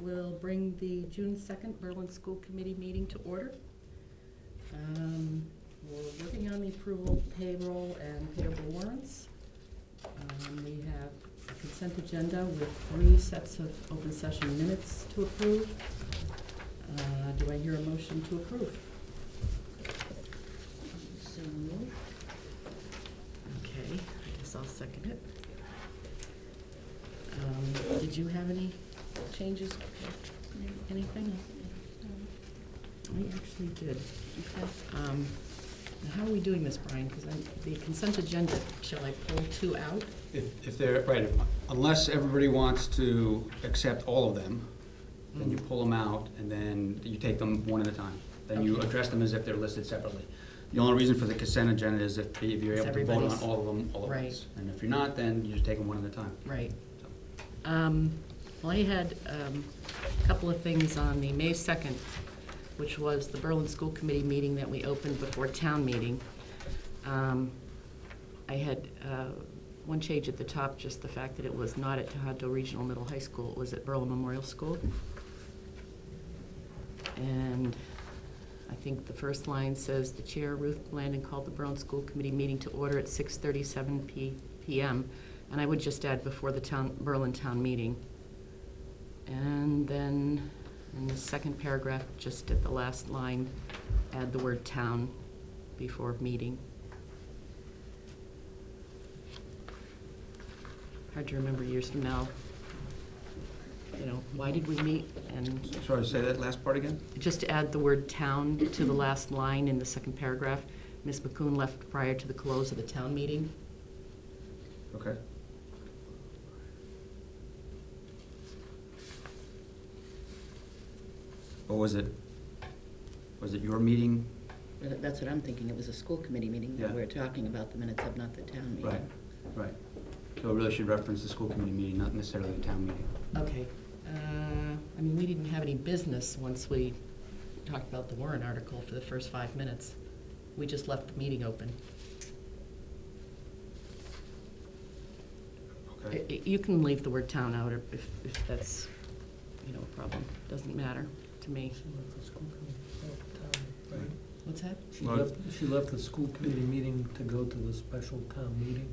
We'll bring the June 2nd Berlin School Committee meeting to order. We're working on the approval of payroll and payable warrants. We have a consent agenda with 3 sets of open session minutes to approve. Do I hear a motion to approve? So moved. Okay, I guess I'll second it. Did you have any changes? Anything? I actually did. Okay. How are we doing this, Brian? Because the consent agenda, shall I pull 2 out? If they're, right, unless everybody wants to accept all of them, then you pull them out and then you take them one at a time. Then you address them as if they're listed separately. The only reason for the consent agenda is if you're able to vote on all of them all at once. And if you're not, then you just take them one at a time. Right. Well, I had a couple of things on the May 2nd, which was the Berlin School Committee meeting that we opened before town meeting. I had one change at the top, just the fact that it was not at Tohoto Regional Middle High School, it was at Berlin Memorial School. And I think the first line says, the chair, Ruth Blandon, called the Berlin School Committee meeting to order at 6:37 p.m. And I would just add before the Berlin town meeting. And then in the second paragraph, just at the last line, add the word town before meeting. Hard to remember years from now. You know, why did we meet? And Sorry, say that last part again? just to add the word town to the last line in the second paragraph. Ms. McCoon left prior to the close of the town meeting. Okay. Or was it your meeting? That's what I'm thinking. It was a school committee meeting that Yeah. we're talking about the minutes of, not the town meeting. Right, right. So it really should reference the school committee meeting, not necessarily the town meeting. Okay. I mean, we didn't have any business once we talked about the warrant article for the first 5 minutes. We just left the meeting open. Okay. You can leave the word town out if that's, you know, a problem. Doesn't matter to me. She left the school committee, right? What's that? She left the school committee meeting to go to the special town meeting?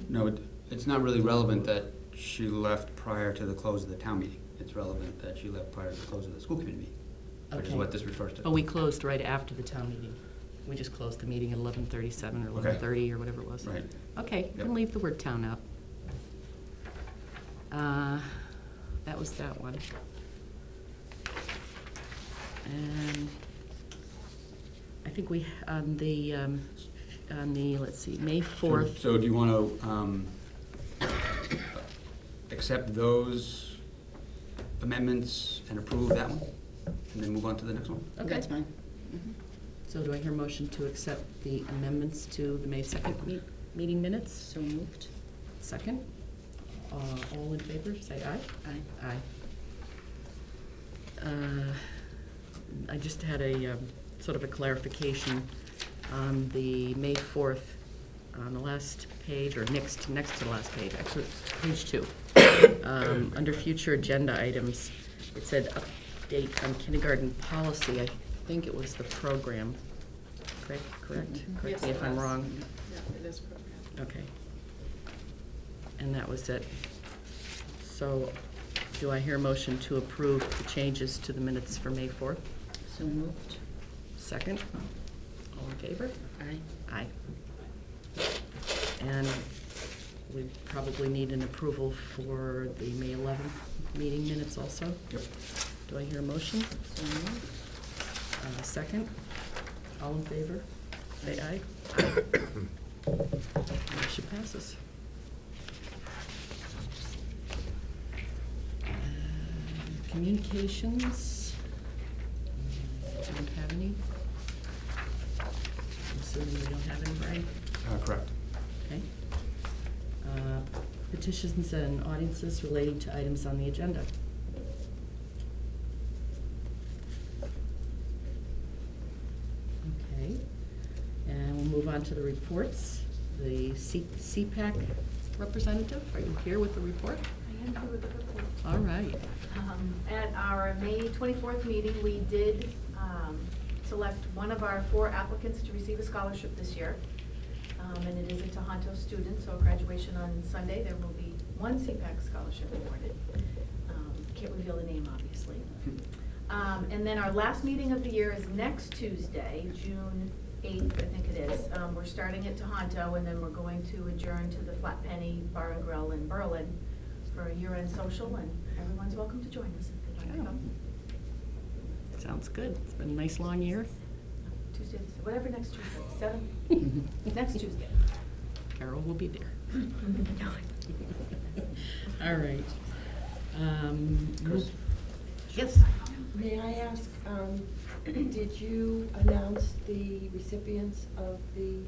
No, it's not really relevant that she left prior to the close of the town meeting. It's relevant that she left prior to the close of the school committee meeting, which is Okay. what this refers to. But we closed right after the town meeting. We just closed the meeting at 11:37 or 11:30 or whatever it was. Right. Okay, Yep. then leave the word town out. That was that one. And I think we, on the, let's see, May 4th. So do you want to accept those amendments and approve that one? And then move on to the next one? Okay. That's fine. So do I hear a motion to accept the amendments to the May 2nd meeting minutes? So moved. Second? All in favor, say aye. Aye. Aye. I just had a sort of a clarification on the May 4th, on the last page, or next to the last page, actually, page 2. Under future agenda items, it said update on kindergarten policy. I think it was the program. Correct? Correct Yes, me if I'm wrong. Yeah, it is program. Okay. And that was it. So do I hear a motion to approve the changes to the minutes for May 4th? So moved. Second? All in favor? Aye. Aye. And we probably need an approval for the May 11th meeting minutes also. Yep. Do I hear a motion? So moved. Second? All in favor? Say aye. Aye. Motion passes. Communications? Don't have any? I'm assuming we don't have any, Brian? Correct. Okay. Petitions and audiences relating to items on the agenda. Okay. And we'll move on to the reports. The CPAC representative, are you here with the report? I All right. At our May 24th meeting, we did select one of our 4 applicants to receive a scholarship this year. And it is a Tohoto student, so graduation on Sunday, there will be 1 CPAC scholarship awarded. Can't reveal the name, obviously. And then our last meeting of the year is next Tuesday, June 8th, I think it is. We're starting at Tohoto, and then we're going to adjourn to the Flat Penny Bar and Grill in Berlin for a year-end social, and everyone's welcome to join us if they'd like to come. Sounds good. It's been a nice long year. Tuesday, whatever next Tuesday, 7, next Tuesday. Carol will be there. All right. Chris? Yes. May I ask, did you announce the recipients of the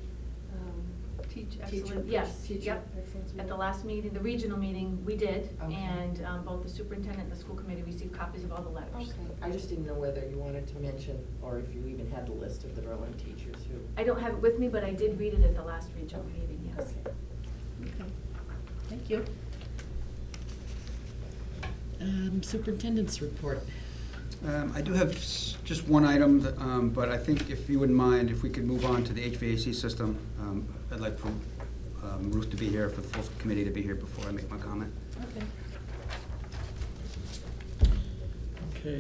Teach Teacher excellence, yes, Teacher yep. Excellence At the Award? last meeting, the regional meeting, we did, Okay. and both the superintendent and the school committee received copies of all the letters. Okay, I just didn't know whether you wanted to mention, or if you even had the list of the Berlin teachers who. I don't have it with me, but I did read it at the last regional meeting, yes. Okay. Okay. Thank you. Superintendent's report. I do have just one item, but I think if you wouldn't mind, if we could move on to the HVAC system. I'd like for Ruth to be here, for the full committee to be here before I make my comment. Okay.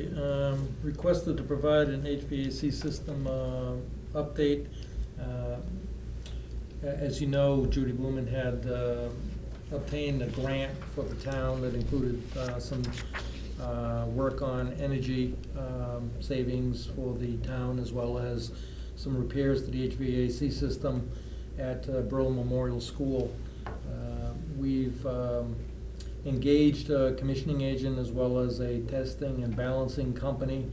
Okay, requested to provide an HVAC system update. As you know, Judy Blumen had obtained a grant for the town that included some work on energy savings for the town, as well as some repairs to the HVAC system at Berlin Memorial School. We've engaged a commissioning agent as well as a testing and balancing company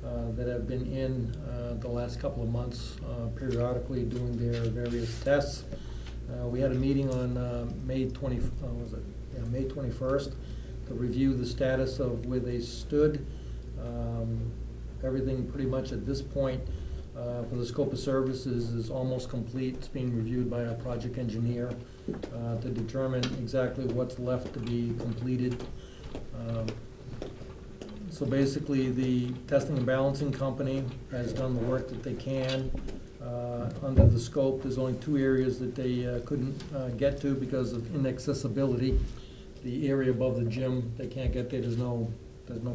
that have been in the last couple of months periodically doing their various tests. We had a meeting on May 21st to review the status of where they stood. Everything pretty much at this point for the scope of services is almost complete. It's being reviewed by our project engineer to determine exactly what's left to be completed. So basically, the testing and balancing company has done the work that they can. Under the scope, there's only 2 areas that they couldn't get to because of inaccessibility. The area above the gym, they can't get there. There's no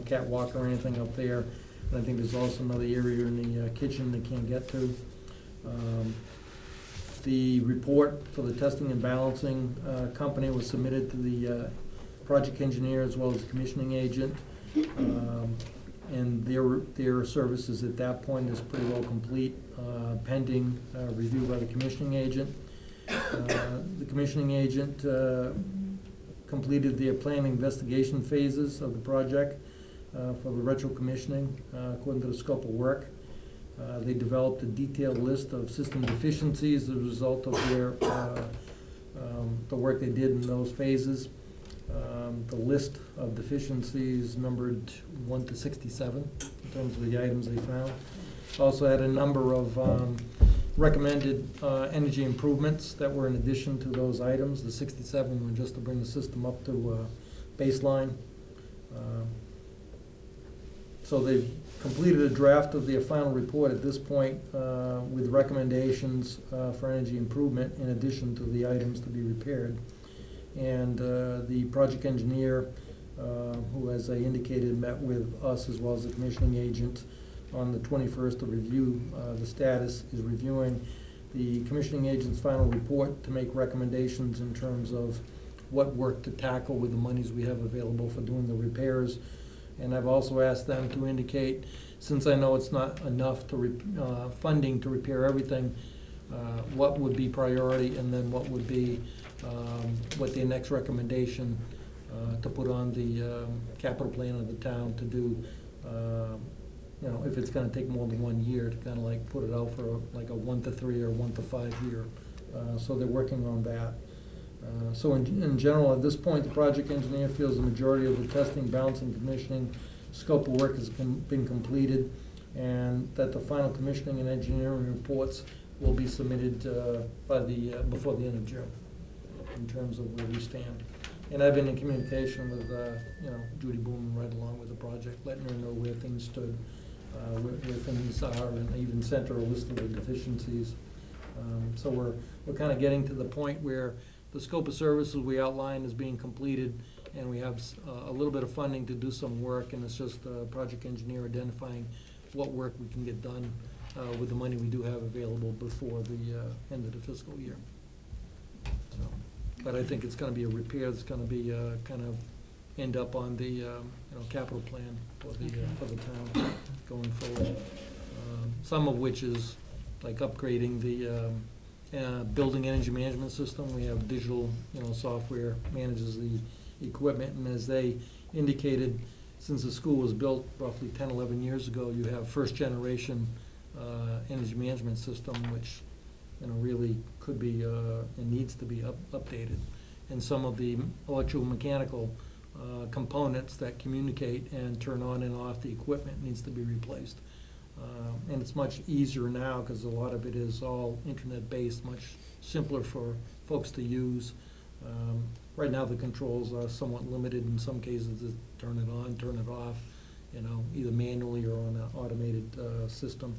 catwalk or anything up there. And I think there's also another area in the kitchen they can't get to. The report for the testing and balancing company was submitted to the project engineer as well as the commissioning agent. And their services at that point is pretty well complete, pending review by the commissioning agent. The commissioning agent completed their planned investigation phases of the project for the retro commissioning according to the scope of work. They developed a detailed list of system deficiencies as a result of their the work they did in those phases. The list of deficiencies numbered 1 to 67 in terms of the items they found. Also had a number of recommended energy improvements that were in addition to those items. The 67 were just to bring the system up to baseline. So they've completed a draft of their final report at this point with recommendations for energy improvement in addition to the items to be repaired. And the project engineer, who, as I indicated, met with us as well as the commissioning agent on the 21st to review the status, is reviewing the commissioning agent's final report to make recommendations in terms of what work to tackle with the monies we have available for doing the repairs. And I've also asked them to indicate, since I know it's not enough to funding to repair everything, what would be priority, and then what would be what their next recommendation to put on the capital plan of the town to do, you know, if it's gonna take more than 1 year to kinda like put it out for like a 1 to 3 or 1 to 5 year. So they're working on that. So in general, at this point, the project engineer feels the majority of the testing, balancing, commissioning scope of work has been completed, and that the final commissioning and engineering reports will be submitted before the end of June in terms of where we stand. And I've been in communication with, Judy Booman right along with the project, letting her know where things stood, where things are, and I even sent her a list of the deficiencies. So we're kind of getting to the point where the scope of services we outlined is being completed, and we have a little bit of funding to do some work, and it's just a project engineer identifying what work we can get done with the money we do have available before the end of the fiscal year. So, but I think it's gonna be a repair that's gonna be kind of end up on the capital plan for the town going forward. Some of which is like upgrading the building energy management system. We have digital software manages the equipment, and as they indicated, since the school was built roughly 10, 11 years ago, you have first generation energy management system, which really could be and needs to be updated. And some of the electromechanical components that communicate and turn on and off the equipment needs to be replaced. And it's much easier now because a lot of it is all internet-based, much simpler for folks to use. Right now, the controls are somewhat limited in some cases to turn it on, turn it off, either manually or on an automated system.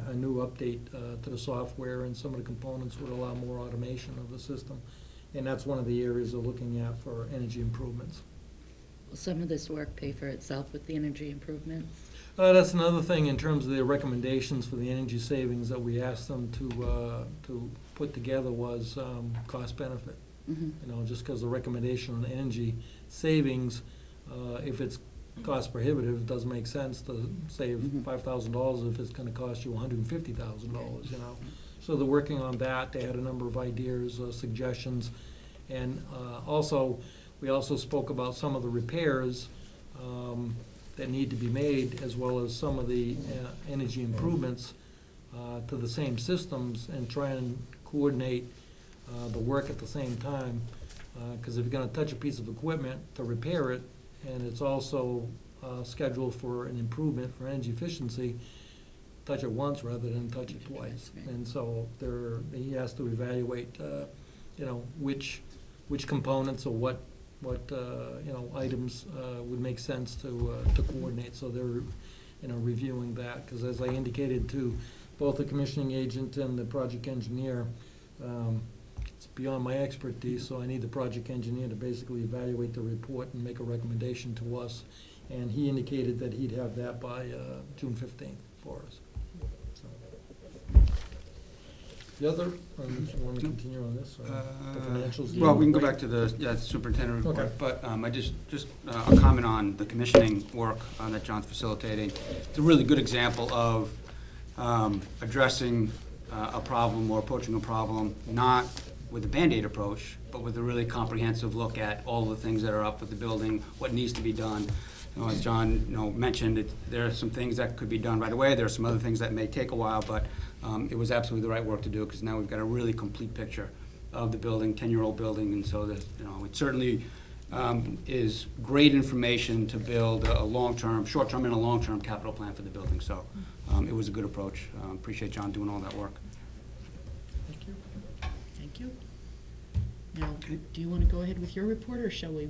A new update to the software and some of the components would allow more automation of the system. And that's one of the areas we're looking at for energy improvements. Will some of this work pay for itself with the energy improvements? That's another thing in terms of their recommendations for the energy savings that we asked them to put together was cost benefit. Mm-hmm. Just because the recommendation on energy savings, if it's cost prohibitive, it doesn't make sense to save $5,000 if it's going to cost you $150,000. So they're working on that. They had a number of ideas, suggestions, and we also spoke about some of the repairs that need to be made, as well as some of the energy improvements to the same systems, and try and coordinate the work at the same time. Because if you're going to touch a piece of equipment to repair it, and it's also scheduled for an improvement for energy efficiency, touch it once rather than touch it twice. Right. And so he has to evaluate, which components or what items would make sense to coordinate. So they're reviewing that, because as I indicated to both the commissioning agent and the project engineer, it's beyond my expertise, so I need the project engineer to basically evaluate the report and make a recommendation to us. And he indicated that he'd have that by June 15th for us. So. The other, you want to continue on this? Or the financials? Well, we can go back to the superintendent report, Okay. but I just a comment on the commissioning work that John's facilitating. It's a really good example of addressing a problem or approaching a problem, not with a Band-Aid approach, but with a really comprehensive look at all the things that are up with the building, what needs to be done. As John mentioned, there are some things that could be done right away. There are some other things that may take a while, but it was absolutely the right work to do, because now we've got a really complete picture of the building, 10-year-old building, and so that it certainly is great information to build a long-term, short-term and a long-term capital plan for the building. So it was a good approach. Appreciate John doing all that work. Thank you. Thank you. Now, do you want to go ahead with your report, or shall we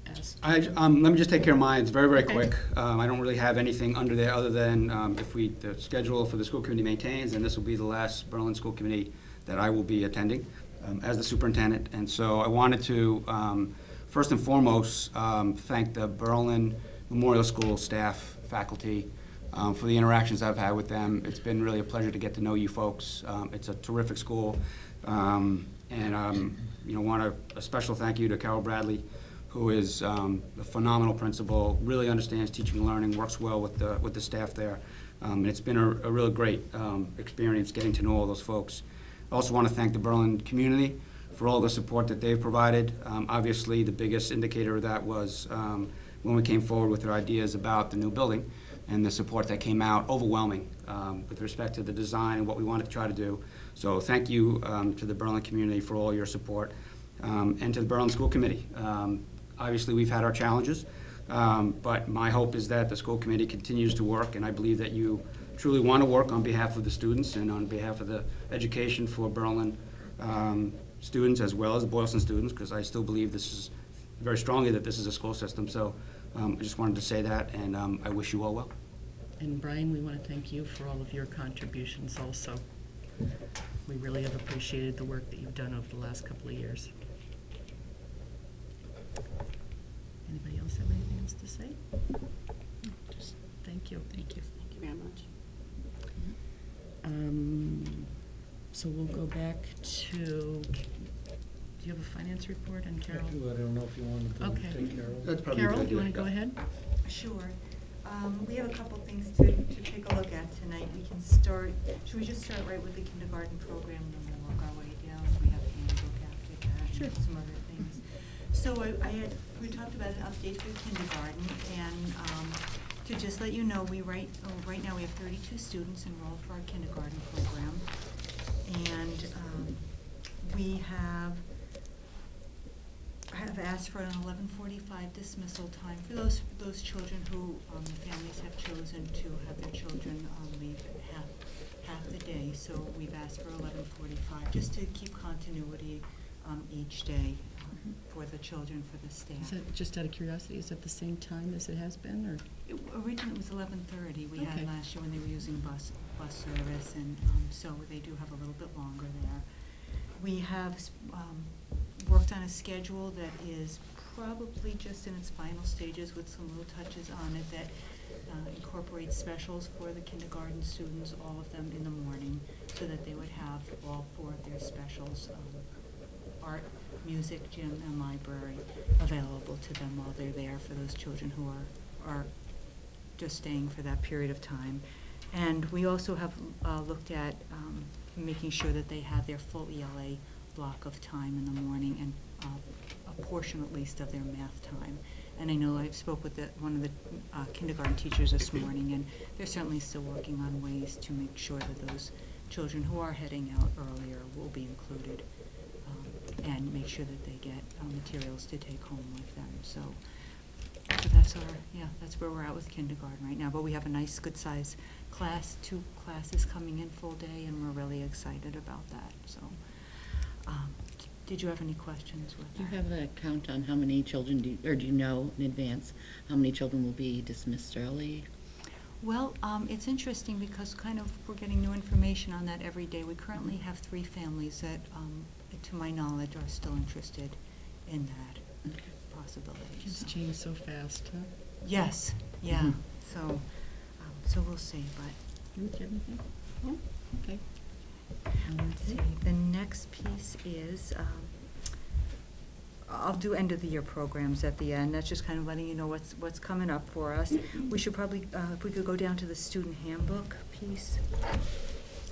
ask? Let me just take care of mine. It's very, very quick. I don't really have anything under there other than the schedule for the school committee maintains, and this will be the last Berlin School Committee that I will be attending as the superintendent. And so I wanted to, first and foremost, thank the Berlin Memorial School staff, faculty, for the interactions I've had with them. It's been really a pleasure to get to know you folks. It's a terrific school. Want a special thank you to Carol Bradley, who is a phenomenal principal, really understands teaching and learning, works well with the staff there. And it's been a really great experience getting to know all those folks. I also want to thank the Berlin community for all the support that they've provided. Obviously, the biggest indicator of that was when we came forward with our ideas about the new building, and the support that came out overwhelming with respect to the design and what we wanted to try to do. So thank you to the Berlin community for all your support, and to the Berlin School Committee. Obviously, we've had our challenges, but my hope is that the school committee continues to work, and I believe that you truly want to work on behalf of the students and on behalf of the education for Berlin students as well as the Boylston students, because I still believe this is very strongly that this is a school system. So I just wanted to say that, and I wish you all well. And Brian, we want to thank you for all of your contributions also. We really have appreciated the work that you've done over the last couple of years. Anybody else have anything else to say? Just thank you. Thank you. Thank you very much. So we'll go back to, do you have a finance report, and Carol? I don't know if you wanted to Okay. take care of it. That's probably a Carol, good do you want idea. to go ahead? Sure. We have a couple things to take a look at tonight. We can start, should we just start right with the kindergarten program and then we'll work our way down? We have Handbook after that. Sure. And some other things. So we talked about an update for kindergarten, and to just let you know, right now we have 32 students enrolled for our kindergarten program. And we have asked for an 11:45 dismissal time for those children who the families have chosen to have their children leave half the day. So we've asked for 11:45 just to keep continuity each day for the children, for the staff. Is that, just out of curiosity, is that the same time as it has been, or? Originally it was 11:30 we Okay. had last year when they were using bus service, and so they do have a little bit longer there. We have worked on a schedule that is probably just in its final stages with some little touches on it that incorporates specials for the kindergarten students, all of them in the morning, so that they would have all 4 of their specials, art, music, gym, and library, available to them while they're there for those children who are just staying for that period of time. And we also have looked at making sure that they have their full ELA block of time in the morning, and a portion at least of their math time. And I know I spoke with one of the kindergarten teachers this morning, and they're certainly still working on ways to make sure that those children who are heading out earlier will be included, and make sure that they get materials to take home with them. So that's where we're at with kindergarten right now. But we have a nice, good-sized class, 2 classes coming in full day, and we're really excited about that. So, did you have any questions with Do you that? have a count on how many children, do you know in advance how many children will be dismissed early? Well, it's interesting because we're getting new information on that every day. We currently have 3 families that, to my knowledge, are still interested in that Okay. possibility. Kids So- change so fast, huh? Yes, yeah. Mhm. So we'll see, but Ruth, do you have anything? No? Okay. let's see. The next piece is, I'll do end of the year programs at the end. That's just kind of letting you know what's coming up for us. We should probably, if we could go down to the student handbook piece.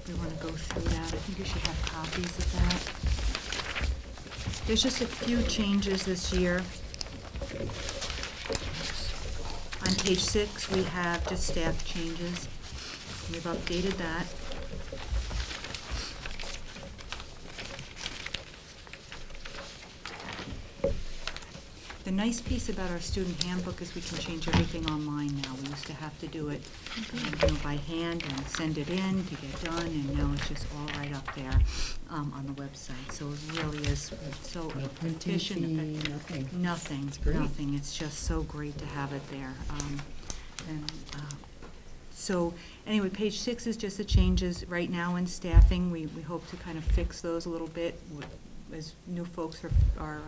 We want to go through that. I think you should have copies of that. There's just a few changes this year. On page 6, we have just staff changes. We've updated that. The nice piece about our student handbook is we can change everything online now. We used to have to do it by hand and send it in to get done, and now it's just all right up there on the website. So it really is so No printing efficient. fee, nothing. Nothing, It's great. nothing. It's just so great to have it there. So anyway, page 6 is just the changes right now in staffing. We hope to kind of fix those a little bit as new folks are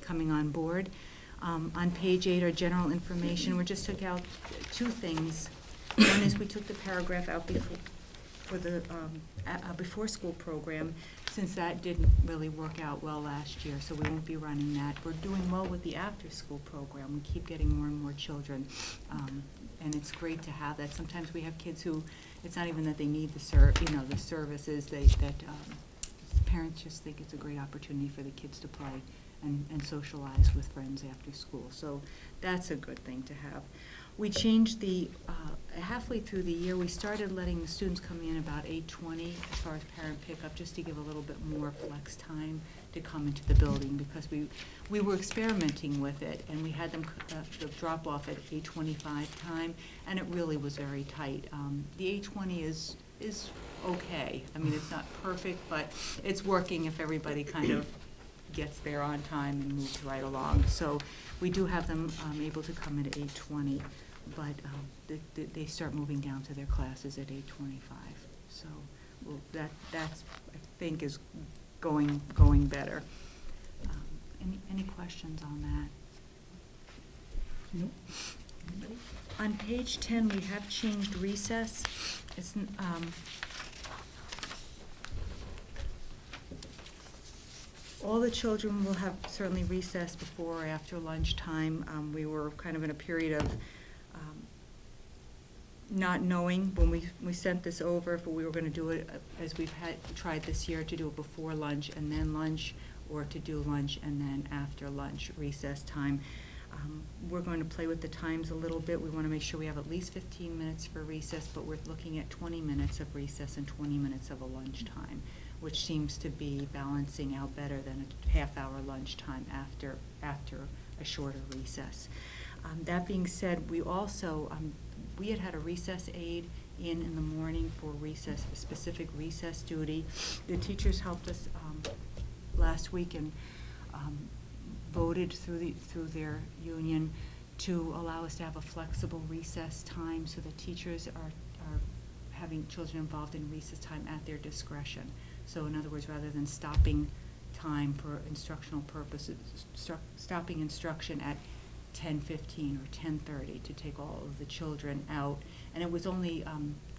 coming on board. On page 8 are general information. We just took out 2 things. One is we took the paragraph out for the before school program, since that didn't really work out well last year, so we won't be running that. We're doing well with the after school program. We keep getting more and more children, and it's great to have that. Sometimes we have kids who, it's not even that they need the services, that parents just think it's a great opportunity for the kids to play and socialize with friends after school. So that's a good thing to have. We changed halfway through the year, we started letting the students come in about 8:20 as far as parent pickup, just to give a little bit more flex time to come into the building, because we were experimenting with it, and we had them drop off at 8:25 time, and it really was very tight. The 8:20 is okay. I mean, it's not perfect, but it's working if everybody kind of gets there on time and moves right along. So we do have them able to come at 8:20, but they start moving down to their classes at 8:25. So that's I think is going better. Any questions on that? Nope. On page 10, we have changed recess. It's, all the children will have certainly recess before or after lunchtime. We were kind of in a period of not knowing when we sent this over if we were going to do it as we've tried this year, to do it before lunch and then lunch, or to do lunch and then after lunch recess time. We're going to play with the times a little bit. We want to make sure we have at least 15 minutes for recess, but we're looking at 20 minutes of recess and 20 minutes of a lunch time, which seems to be balancing out better than a half-hour lunch time after a shorter recess. That being said, we also, we had a recess aide in the morning for recess, a specific recess duty. The teachers helped us last week and voted through their union to allow us to have a flexible recess time, so that teachers are having children involved in recess time at their discretion. So in other words, rather than stopping time for instructional purposes, stopping instruction at 10:15 or 10:30 to take all of the children out. And it was only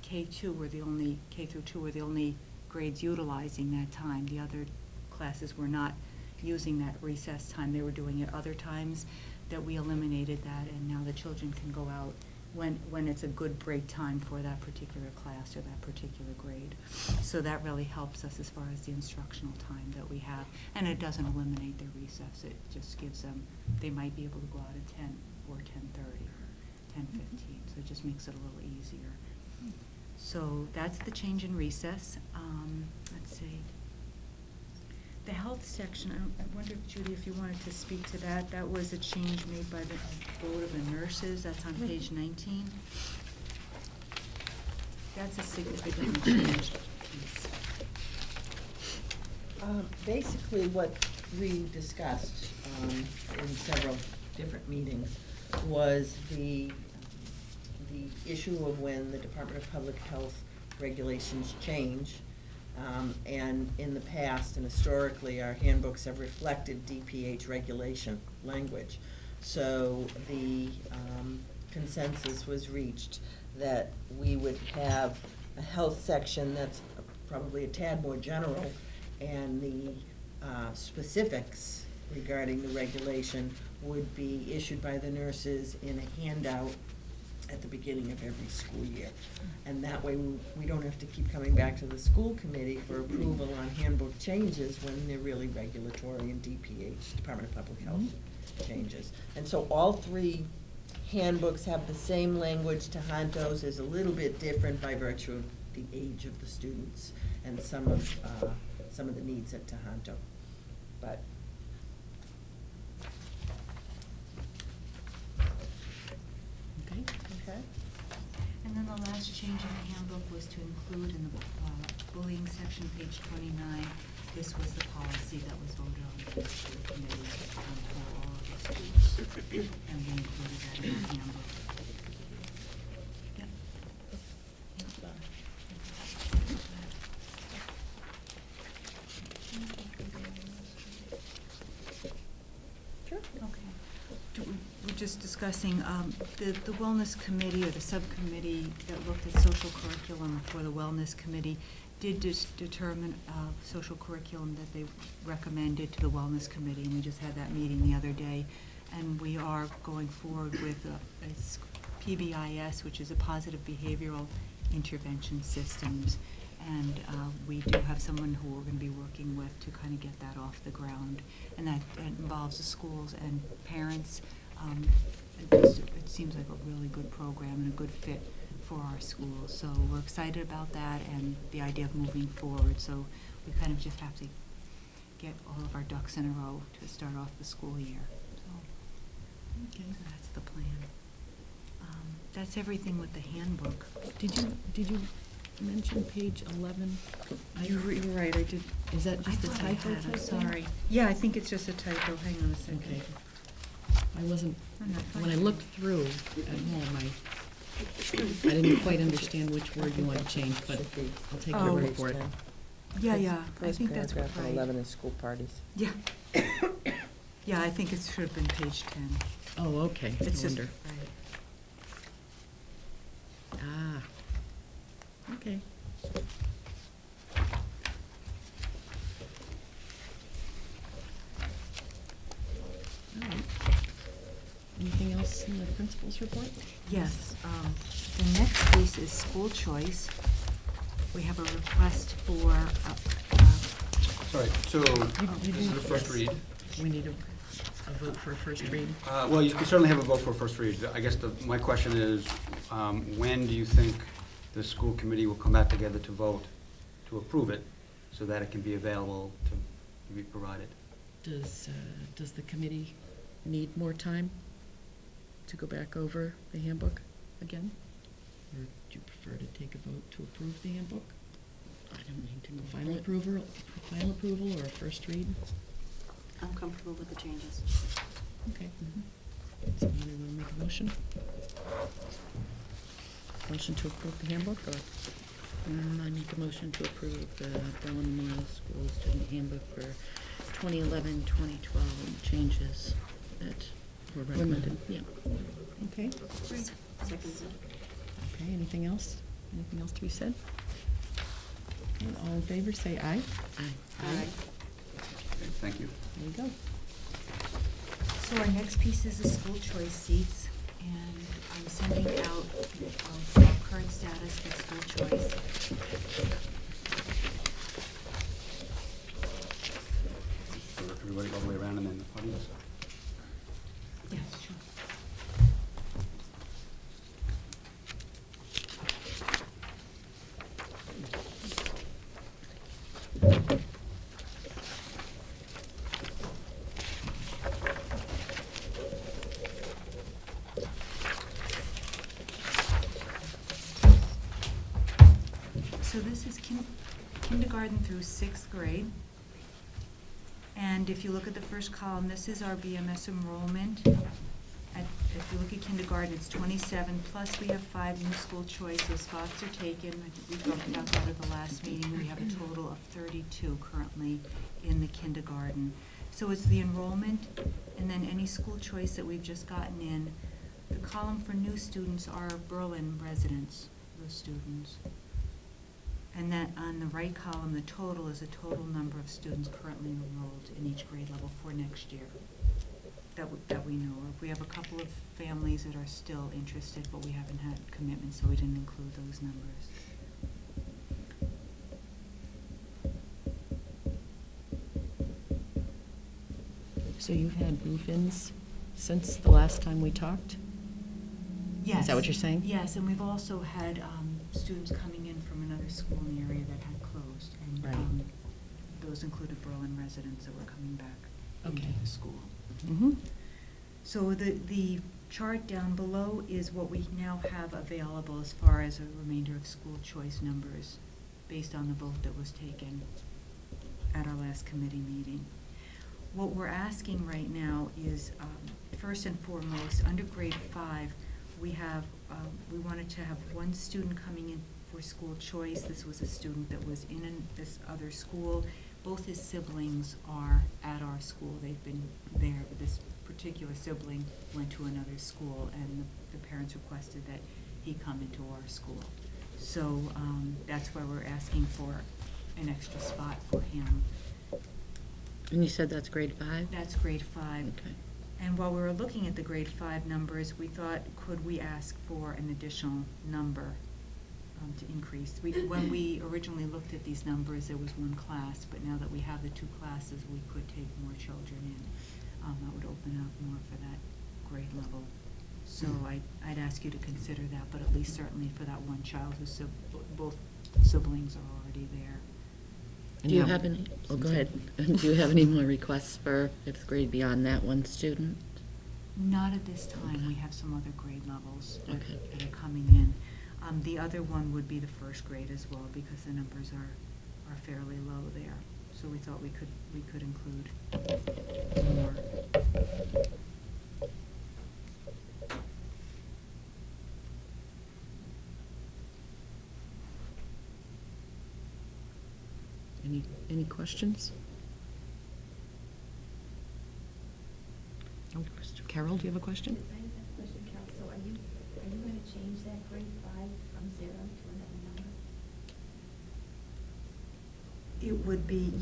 K through 2 were the only grades utilizing that time. The other classes were not using that recess time. They were doing it other times. That we eliminated that, and now the children can go out when it's a good break time for that particular class or that particular grade. So that really helps us as far as the instructional time that we have. And it doesn't eliminate their recess. It just gives them, they might be able to go out at 10 or 10:30 or 10:15. So it just makes it a little easier. So that's the change in recess. Let's see. The health section, I wonder, Judy, if you wanted to speak to that. That was a change made by the Board of the Nurses. That's on page 19. That's a significant change. Basically, what we discussed in several different meetings was the issue of when the Department of Public Health regulations change. And in the past and historically, our handbooks have reflected DPH regulation language. So the consensus was reached that we would have a health section that's probably a tad more general, and the specifics regarding the regulation would be issued by the nurses in a handout at the beginning of every school year. And that way we don't have to keep coming back to the school committee for approval on handbook changes when they're really regulatory and DPH, Department of Public Health changes. And so all three handbooks have the same language. Tohonto's is a little bit different by virtue of the age of the students and some of the needs at Tohonto. But Okay. And then the last change in the handbook was to include in the bullying section, page 29, this was the policy that was voted on by the school committee for all of the schools. And we included that in our handbook. Yep. Sure. Okay. We're just discussing the wellness committee, or the subcommittee that looked at social curriculum for the wellness committee did determine social curriculum that they recommended to the wellness committee, and we just had that meeting the other day. And we are going forward with a PBIS, which is a positive behavioral intervention systems. And we do have someone who we're going to be working with to kind of get that off the ground. And that involves the schools and parents. It seems like a really good program and a good fit for our schools. So we're excited about that and the idea of moving forward. So we kind of just have to get all of our ducks in a row to start off the school year. So that's the plan. That's everything with the handbook. Did you mention page 11? You're right, I did. Is that I just a thought I typo? had, I'm type thing? sorry. Yeah, I think it's just a typo, hang on a second. Okay. I wasn't, I'm not when I finding looked it. through at home, I didn't quite understand which word you want to change, but I'll take your Oh. word for it. Yeah, yeah, I First think that's paragraph on right. 11 is school parties. Yeah. Yeah, I think it should have been page 10. Oh, okay, no It's just, wonder. right. Ah, okay. All right. Anything else in the principal's report? Yes, the next piece is school choice. We have a request for, Sorry, so You this is do- the first yes. read. We need a vote for a first read. Well, you can certainly have a vote for a first read. I guess my question is, when do you think the school committee will come back together to vote to approve it so that it can be available to be provided? Does the committee need more time to go back over the handbook again? Or do you prefer to take a vote to approve the handbook? I don't need to know. Final approval or a first read? I'm comfortable with the changes. Okay. Somebody want to make a motion? Motion to approve the handbook, or? I make a motion to approve the Berlin Memorial School Student Handbook for 2011, 2012, and changes that Were were recommended. recommended. Yeah. Okay. Seconds. Okay, anything else? Anything else to be said? Okay, all in favor, say aye. Aye. Aye. Okay, thank you. There you go. so our next piece is the school choice seats, and I'm sending out our current status with school choice. For everybody all the way around and then the audience. Yes, sure. So this is kindergarten through sixth grade. And if you look at the first column, this is our BMS enrollment. If you look at kindergarten, it's 27, plus we have 5 new school choices. Spots are taken. I think we talked about that at the last meeting. We have a total of 32 currently in the kindergarten. So it's the enrollment, and then any school choice that we've just gotten in. The column for new students are Berlin residents, those students. And that on the right column, the total is a total number of students currently enrolled in each grade level for next year that we know of. We have a couple of families that are still interested, but we haven't had commitments, so we didn't include those numbers. So you've had move-ins since the last time we talked? Yes. Is that what you're saying? Yes, and we've also had students coming in from another school in the area that had closed. And Right. those included Berlin residents that were coming back Okay. into the school. Mm-hmm. So the chart down below is what we now have available as far as a remainder of school choice numbers, based on the vote that was taken at our last committee meeting. What we're asking right now is, first and foremost, under grade 5, we wanted to have one student coming in for school choice. This was a student that was in this other school. Both his siblings are at our school. They've been there. This particular sibling went to another school, and the parents requested that he come into our school. So that's why we're asking for an extra spot for him. And you said that's grade 5? That's grade 5. Okay. And while we were looking at the grade 5 numbers, we thought, could we ask for an additional number to increase? When we originally looked at these numbers, there was one class, but now that we have the 2 classes, we could take more children in. That would open up more for that grade level. So I'd ask you to consider that, but at least certainly for that one child whose both siblings are already there. Do you have any, go ahead. Do you have any more requests for 5th grade beyond that one student? Not at this time. We have some other grade levels that Okay. are coming in. The other one would be the first grade as well, because the numbers are fairly low there. So we thought we could include more. Any questions? Oh, Carol, do you have a question? I have a question, Carol. So are you going to change that grade 5 from 0 to another number? It would be,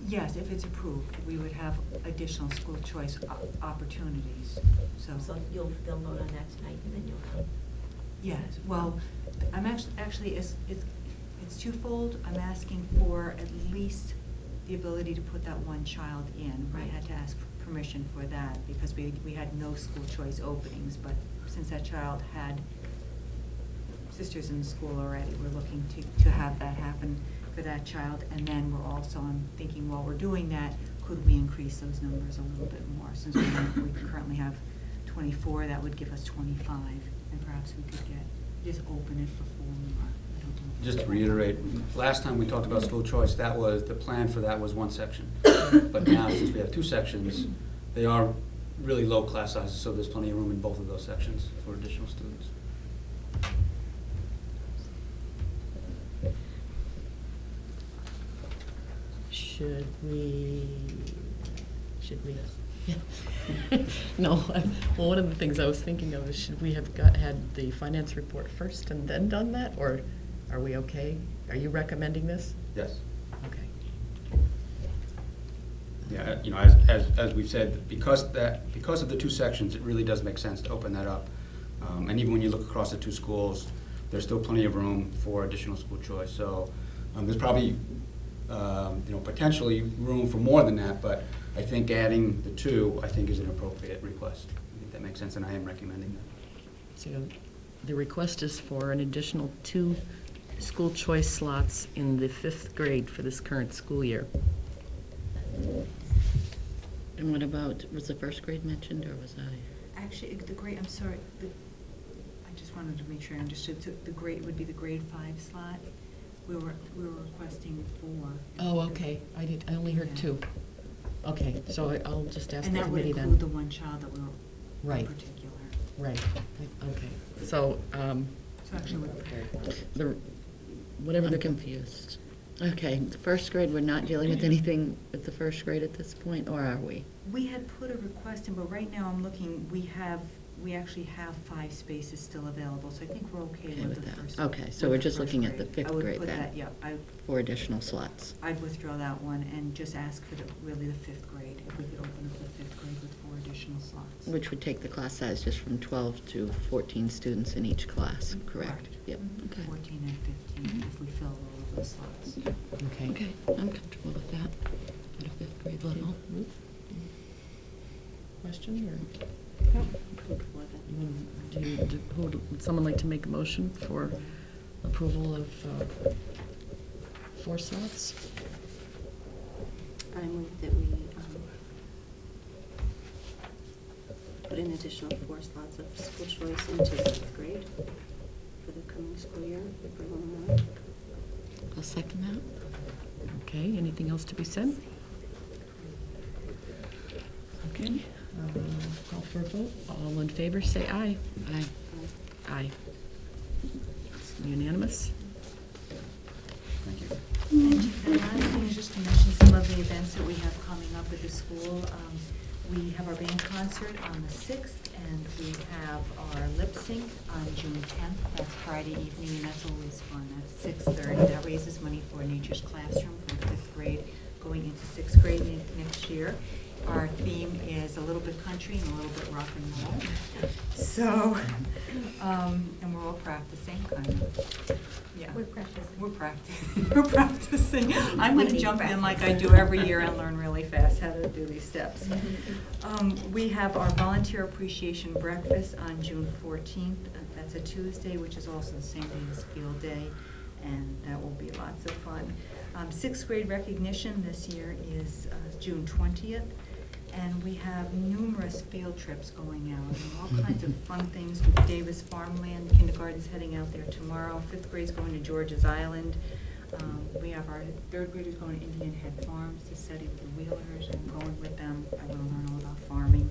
yes, if it's approved, we would have additional school choice opportunities, so. So they'll vote on that tonight, and then you'll have. Yes, well, I'm actually, it's twofold. I'm asking for at least the ability to put that one child in. We Right. had to ask permission for that because we had no school choice openings, but since that child had sisters in the school already, we're looking to have that happen for that child. And then we're also, I'm thinking while we're doing that, could we increase those numbers a little bit more? Since we currently have 24, that would give us 25, and perhaps we could just open it for 4 more. I don't know. Just to reiterate, last time we talked about school choice, that was, the plan for that was one section. But now, since we have 2 sections, they are really low class sizes, so there's plenty of room in both of those sections for additional students. Should we? Yeah. No, well, one of the things I was thinking of is, should we have had the finance report first and then done that, or are we okay? Are you recommending this? Yes. Okay. Yeah, you know, as we've said, because of the 2 sections, it really does make sense to open that up. And even when you look across the 2 schools, there's still plenty of room for additional school choice. So there's probably, potentially room for more than that, but I think adding the 2, I think, is an appropriate request. I think that makes sense, and I am recommending that. So the request is for an additional 2 school choice slots in the 5th grade for this current school year. And what about, was the first grade mentioned, or was I? Actually, the grade, I'm sorry, I just wanted to make sure I understood. So the grade would be the grade 5 slot. We were requesting 4. Oh, okay. I only heard 2. Okay, so I'll just ask the committee then. And that would include the one child that we were Right. in particular. Right, okay. So, So actually, whatever I'm the. confused. Okay, the first grade, we're not dealing with anything with the first grade at this point, or are we? we had put a request in, but right now I'm looking, we actually have 5 spaces still available, so I think we're okay Okay with with the that. first. Okay, so with we're the just first looking at the fifth I would grade put then. that, yeah, 4 additional slots. I'd withdraw that one and just ask for really the 5th grade, if we could open up the 5th grade with 4 additional slots. Which would take the class size just from 12 to 14 students in each class, correct? Yep, okay. 14 and 15, if we fill all of those slots. Okay. Okay, I'm comfortable with that at a 5th grade level. Question, or? Comfortable with it. Would someone like to make a motion for approval of 4 slots? I move that we put an additional 4 slots of school choice into 5th grade for the coming school year for Illinois. I'll second that. Okay, anything else to be said? Okay, call for a vote. All in favor, say aye. Aye. Aye. It's unanimous. Thank you. And the last thing is just to mention some of the events that we have coming up at the school. We have our band concert on the 6th, and we have our lip sync on June 10th. That's Friday evening, and that's always fun. That's 6:30. That raises money for Nature's Classroom for 5th grade, going into 6th grade next year. Our theme is a little bit country and a little bit rock and roll. So, and we're all practicing, kind of. Yeah. We're practicing. We're practicing. I'm going to jump in like I do every year and learn really fast how to do these steps. We have our volunteer appreciation breakfast on June 14th. That's a Tuesday, which is also the same day as field day, and that will be lots of fun. 6th grade recognition this year is June 20th. And we have numerous field trips going out, and all kinds of fun things. Davis Farmland Kindergarten's heading out there tomorrow. 5th grade's going to George's Island. We have our 3rd graders going to Indian Head Farms to study with the Wheelers. I'm going with them. I want to learn all about farming.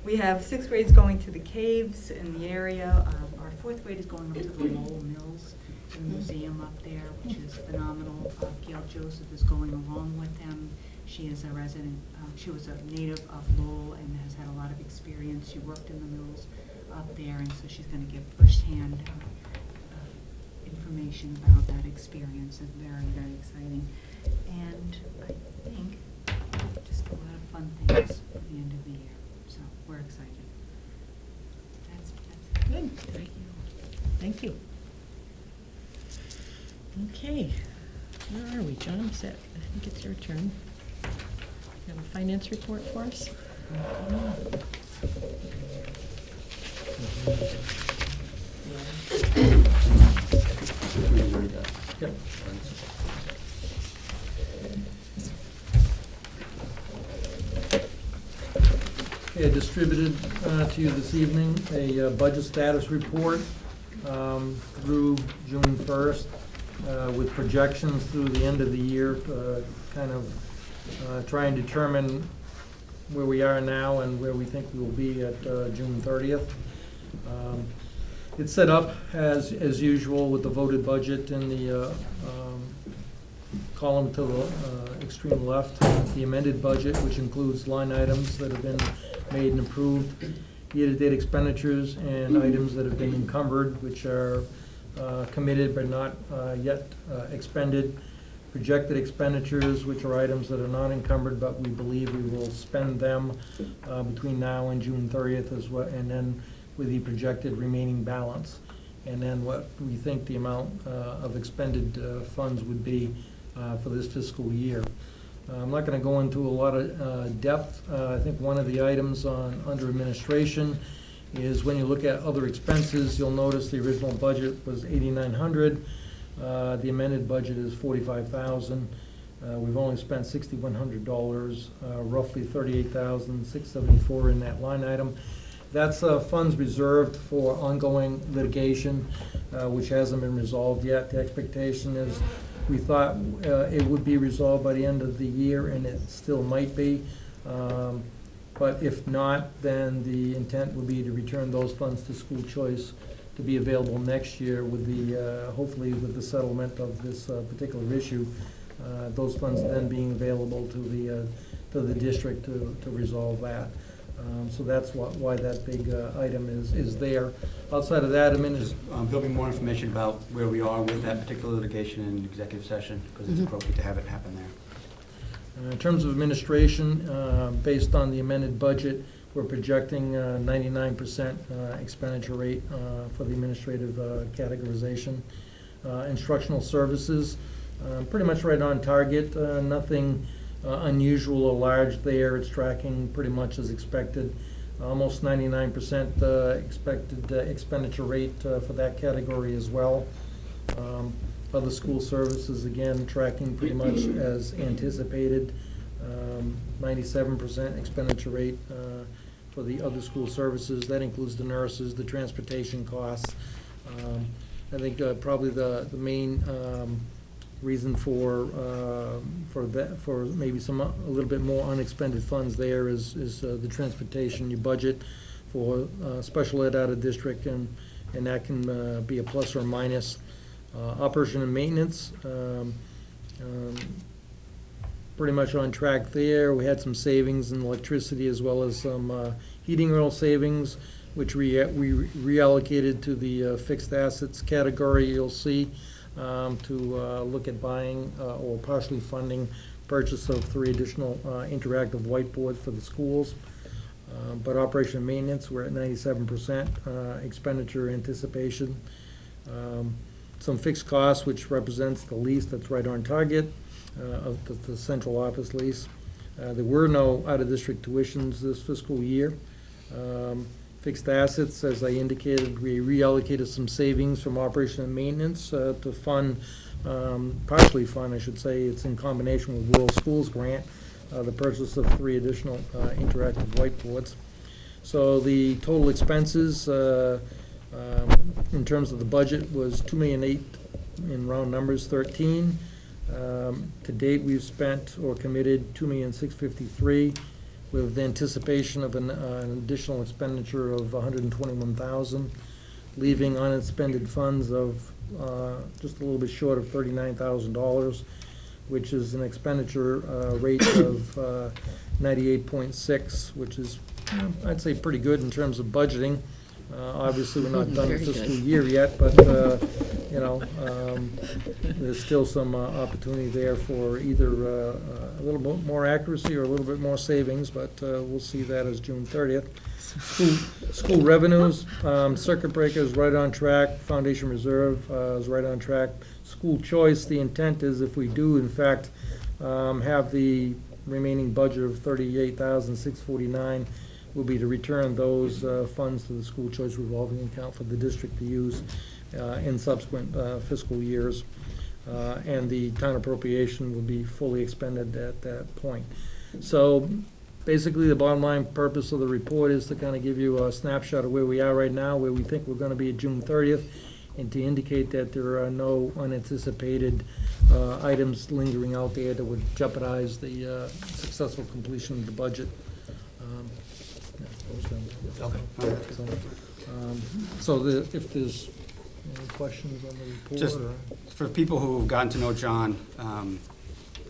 We have 6th grades going to the caves in the area. Our 4th grade is going up to the Lowell Mills, the museum up there, which is phenomenal. Gail Joseph is going along with them. She is a resident, she was a native of Lowell and has had a lot of experience. She worked in the mills up there, and so she's going to give firsthand information about that experience. It's very, very exciting. And I think just a lot of fun things at the end of the year. So we're excited. That's Good. Thank you. Thank you. Okay, where are we, John? Is that, I think it's your turn. You have a finance report for us? Yep. Okay, distributed to you this evening a budget status report through June 1st with projections through the end of the year, kind of try and determine where we are now and where we think we will be at June 30th. It's set up as usual with the voted budget in the column to the extreme left, the amended budget, which includes line items that have been made and approved, year-to-date expenditures, and items that have been encumbered, which are committed but not yet expended, projected expenditures, which are items that are not encumbered, but we believe we will spend them between now and June 30th as well, and then with the projected remaining balance. And then what we think the amount of expended funds would be for this fiscal year. I'm not going to go into a lot of depth. I think one of the items under administration is when you look at other expenses, you'll notice the original budget was $8,900. The amended budget is $45,000. We've only spent $6,100, roughly $38,674 in that line item. That's funds reserved for ongoing litigation, which hasn't been resolved yet. The expectation is we thought it would be resolved by the end of the year, and it still might be. But if not, then the intent would be to return those funds to school choice to be available next year with the, hopefully with the settlement of this particular issue. Those funds then being available to the district to resolve that. So that's why that big item is there. Outside of that, There'll be more information about where we are with that particular litigation in executive session, because it's appropriate to have it happen there. In terms of administration, based on the amended budget, we're projecting 99% expenditure rate for the administrative categorization. Instructional services, pretty much right on target, nothing unusual or large there. It's tracking pretty much as expected. Almost 99% expected expenditure rate for that category as well. Other school services, again, tracking pretty much as anticipated. 97% expenditure rate for the other school services. That includes the nurses, the transportation costs. I think probably the main reason for maybe a little bit more unexpended funds there is the transportation. You budget for special ed out of district, and that can be a plus or minus. Operation and maintenance, pretty much on track there. We had some savings in electricity as well as some heating oil savings, which we reallocated to the fixed assets category. You'll see to look at buying or partially funding purchase of 3 additional interactive whiteboards for the schools. But operation and maintenance, we're at 97% expenditure anticipation. Some fixed costs, which represents the lease that's right on target of the central office lease. There were no out-of-district tuitions this fiscal year. Fixed assets, as I indicated, we reallocated some savings from operation and maintenance to fund, partially fund, I should say, it's in combination with World Schools Grant, the purchase of 3 additional interactive whiteboards. So the total expenses in terms of the budget was $2,008,000 in round numbers, 13. To date, we've spent or committed $2,653,000 with anticipation of an additional expenditure of $121,000, leaving unexpended funds of just a little bit short of $39,000, which is an expenditure rate of 98.6, which is, I'd say, pretty good in terms of budgeting. Obviously, we're not done the Very fiscal good. year yet, but, there's still some opportunity there for either a little bit more accuracy or a little bit more savings, but we'll see that as June 30th. School revenues, circuit breaker is right on track, foundation reserve is right on track. School choice, the intent is if we do, in fact, have the remaining budget of $38,649, will be to return those funds to the school choice revolving account for the district to use in subsequent fiscal years. And the town appropriation will be fully expended at that point. So basically, the bottom line purpose of the report is to kind of give you a snapshot of where we are right now, where we think we're going to be at June 30th, and to indicate that there are no unanticipated items lingering out there that would jeopardize the successful completion of the budget. So if there's any questions on the report? Just or? for people who have gotten to know John,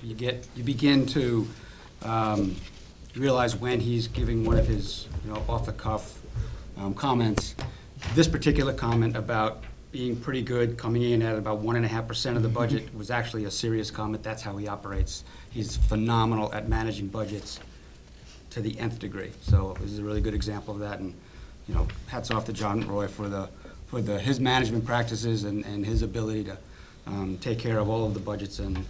you begin to realize when he's giving one of his, off-the-cuff comments. This particular comment about being pretty good, coming in at about 1.5% of the budget was actually a serious comment. That's how he operates. He's phenomenal at managing budgets to the nth degree. So this is a really good example of that, and hats off to John Roy for his management practices and his ability to take care of all of the budgets in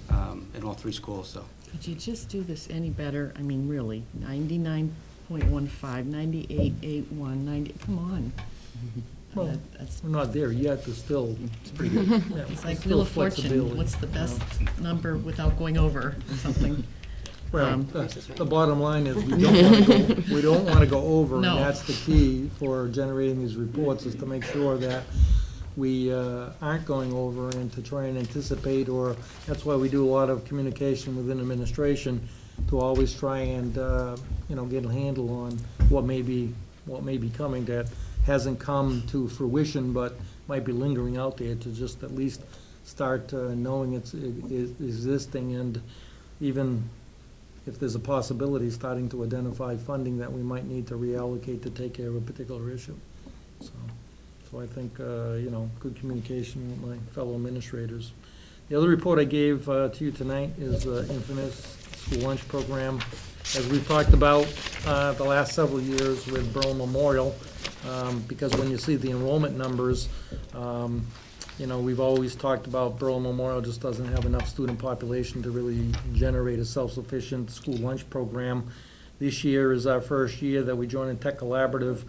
all 3 schools. So Could you just do this any better? I mean, really, 99.15, 98.81, 90, come on. Well, That's, we're not there yet, but still, it's pretty good. Yeah, it's like still Wheel of Fortune, flexibility, what's the you best know. number without going over or something? Well, Um, the bottom line is, we don't want to go over, and No. that's the key for generating these reports, is to make sure that we aren't going over and to try and anticipate, or, that's why we do a lot of communication within administration, to always try and, get a handle on what may be coming that hasn't come to fruition, but might be lingering out there, to just at least start knowing it's existing, and even if there's a possibility, starting to identify funding that we might need to reallocate to take care of a particular issue. So I think, good communication with my fellow administrators. The other report I gave to you tonight is the infamous school lunch program. As we've talked about the last several years with Berlin Memorial, because when you see the enrollment numbers, we've always talked about Berlin Memorial just doesn't have enough student population to really generate a self-sufficient school lunch program. This year is our first year that we joined a tech collaborative,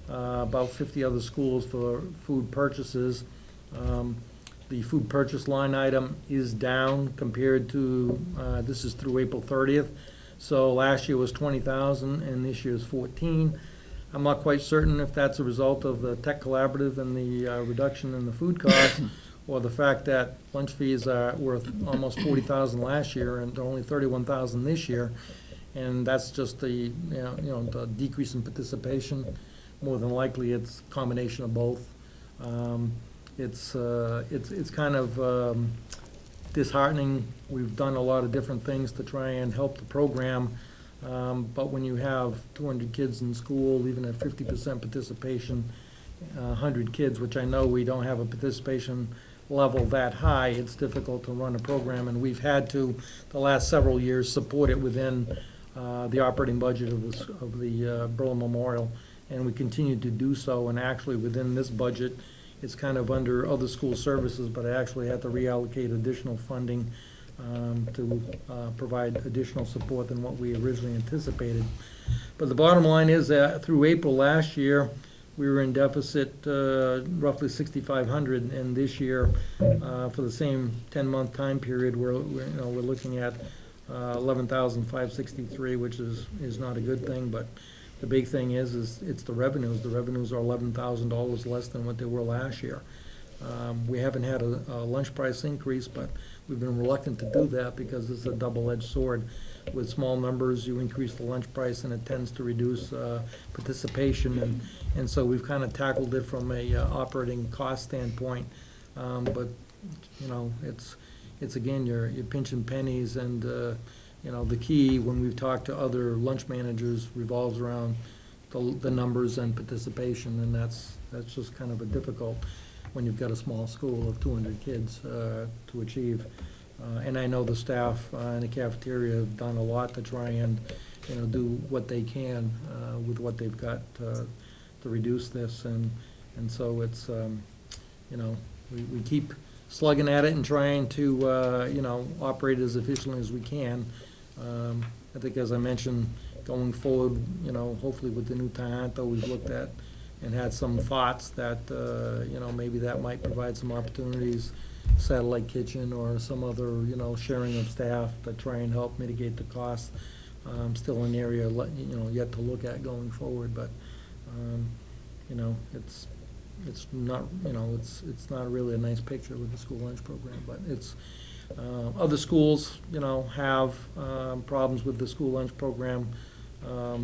about 50 other schools for food purchases. The food purchase line item is down compared to, this is through April 30th. So last year was 20,000 and this year is 14. I'm not quite certain if that's a result of the tech collaborative and the reduction in the food costs, or the fact that lunch fees are worth almost 40,000 last year and only 31,000 this year, and that's just the the decrease in participation. More than likely, it's a combination of both. It's kind of disheartening. We've done a lot of different things to try and help the program. But when you have 200 kids in school, even at 50% participation, 100 kids, which I know we don't have a participation level that high, it's difficult to run a program, and we've had to, the last several years, support it within the operating budget of the Berlin Memorial, and we continue to do so, and actually within this budget, it's kind of under other school services, but I actually had to reallocate additional funding to provide additional support than what we originally anticipated. But the bottom line is that through April last year, we were in deficit roughly 6,500, and this year, for the same 10-month time period, we're looking at 11,563, which is not a good thing, but the big thing is it's the revenues. The revenues are $11,000 less than what they were last year. We haven't had a lunch price increase, but we've been reluctant to do that because it's a double-edged sword. With small numbers, you increase the lunch price and it tends to reduce participation, and so we've kind of tackled it from a operating cost standpoint. But, you know, it's again, you're pinching pennies, and, you know, the key when we've talked to other lunch managers revolves around the numbers and participation, and that's just kind of a difficult when you've got a small school of 200 kids to achieve. And I know the staff in the cafeteria have done a lot to try and, you know, do what they can with what they've got to reduce this, and so it's, you know, we keep slugging at it and trying to, you know, operate as efficiently as we can. I think, as I mentioned, going forward, you know, hopefully with the new Tohoto, we've looked at and had some thoughts that, you know, maybe that might provide some opportunities, satellite kitchen or some other, you know, sharing of staff to try and help mitigate the cost. Still an area, you know, yet to look at going forward, but, you know, it's not, you know, it's not really a nice picture with the school lunch program, but it's, other schools, you know, have problems with the school lunch program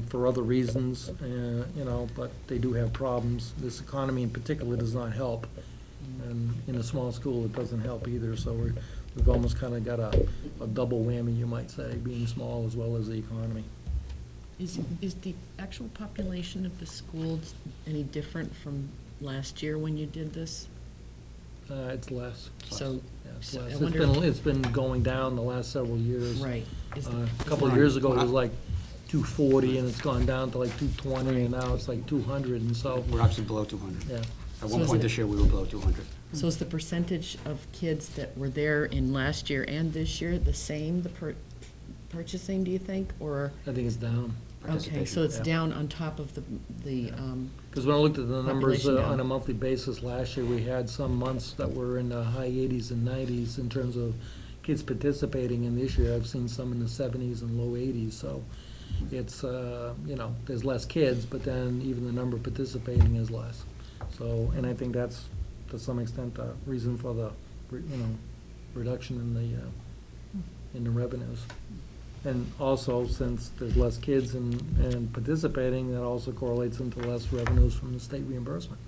for other reasons, you know, but they do have problems. This economy in particular does not help, and in a small school it doesn't help either, so we've almost kind of got a double whammy, you might say, being small as well as the economy. Is the actual population of the schools any different from last year when you did this? It's less. So, Yeah, it's so less. I wonder. It's been going down the last several years. Right. A couple of years ago, it was like 240, and it's gone down to like 220, and now it's like 200, and so, We're actually below 200. yeah. At So one is point it- this year, we were below 200. So is the percentage of kids that were there in last year and this year the same, the purchasing, do you think, or? I think it's down. Okay, so it's Yeah. down on top of the, Because when I looked at the numbers Population down. on a monthly basis last year, we had some months that were in the high 80s and 90s in terms of kids participating, and this year I've seen some in the 70s and low 80s, so it's, you know, there's less kids, but then even the number participating is less. So, and I think that's, to some extent, the reason for the, you know, reduction in the revenues. And also, since there's less kids and participating, that also correlates into less revenues from the state reimbursement.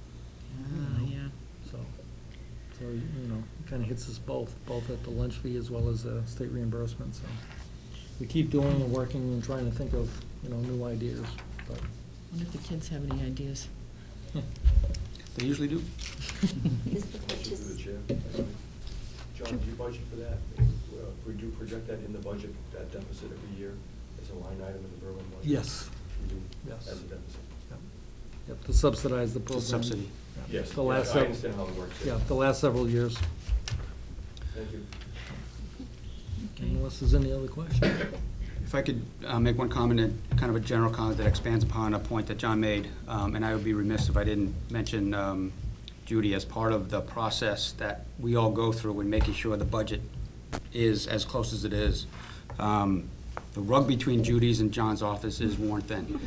yeah. So, you know, it kind of hits us both at the lunch fee as well as state reimbursement, so. We keep doing and working and trying to think of, you know, new ideas, but. I wonder if the kids have any ideas. They usually do. Is the Through the chair. John, do you budget for that? We do project that in the budget, that deficit every year as a line item in the Berlin budget? Yes. We do, Yes. as a deficit? Yep, to subsidize the It's a program. subsidy. Yeah. Yes, The last I several, understand how it works. yeah, the last several years. Thank you. Unless there's any other questions. If I could make one comment, kind of a general comment that expands upon a point that John made, and I would be remiss if I didn't mention Judy as part of the process that we all go through in making sure the budget is as close as it is. The rug between Judy's and John's office is worn thin.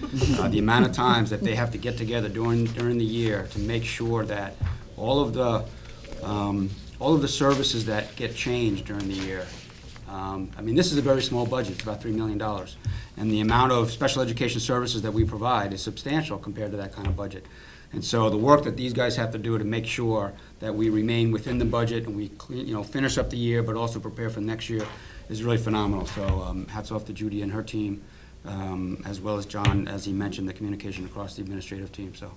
The amount of times that they have to get together during the year to make sure that all of the services that get changed during the year. I mean, this is a very small budget, it's about $3 million. And the amount of special education services that we provide is substantial compared to that kind of budget. And so the work that these guys have to do to make sure that we remain within the budget and we, you know, finish up the year, but also prepare for next year is really phenomenal. So hats off to Judy and her team, as well as John, as he mentioned, the communication across the administrative team. So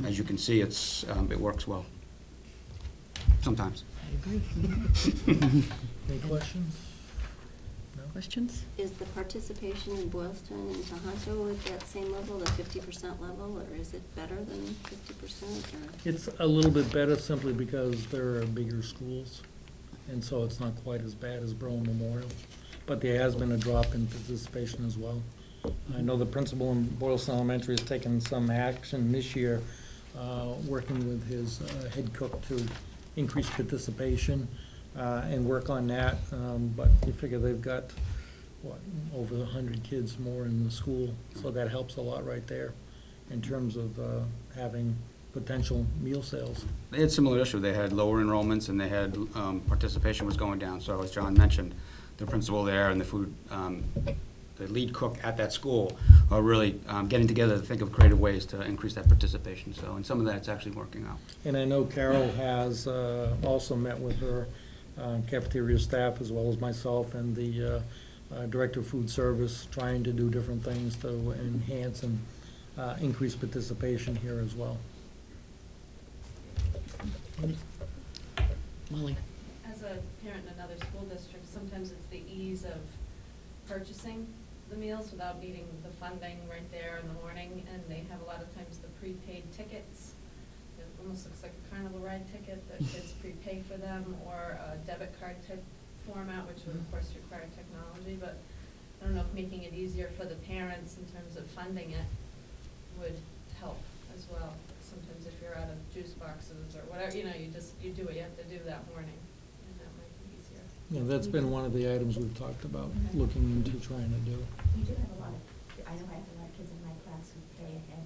as you can see, it works well. Sometimes. I agree. Any questions? Questions? Is the participation in Boylston and Tohoto at that same level, the 50% level, or is it better than 50%? It's a little bit better simply because there are bigger schools, and so it's not quite as bad as Berlin Memorial. But there has been a drop in participation as well. I know the principal in Boylston Elementary has taken some action this year, working with his head cook to increase participation and work on that. But you figure they've got over 100 kids more in the school, so that helps a lot right there in terms of having potential meal sales. They had similar issue. They had lower enrollments and they had participation was going down. So as John mentioned, the principal there and the food, the lead cook at that school are really getting together to think of creative ways to increase that participation. So, and some of that's actually working out. And I know Carol has also met with her cafeteria staff as well as myself and the Director of Food Service, trying to do different things to enhance and increase participation here as well. Molly? As a parent in another school district, sometimes it's the ease of purchasing the meals without needing the funding right there in the morning, and they have a lot of times the prepaid tickets. It almost looks like a carnival ride ticket that kids prepay for them, or a debit card type format, which would of course require technology, but I don't know if making it easier for the parents in terms of funding it would help as well. Sometimes if you're out of juice boxes or whatever, you do what you have to do that morning, and that might be easier. Yeah, that's been one of the items we've talked about, looking into trying to do. We do have a lot of, I know I have a lot of kids in my class who pay ahead.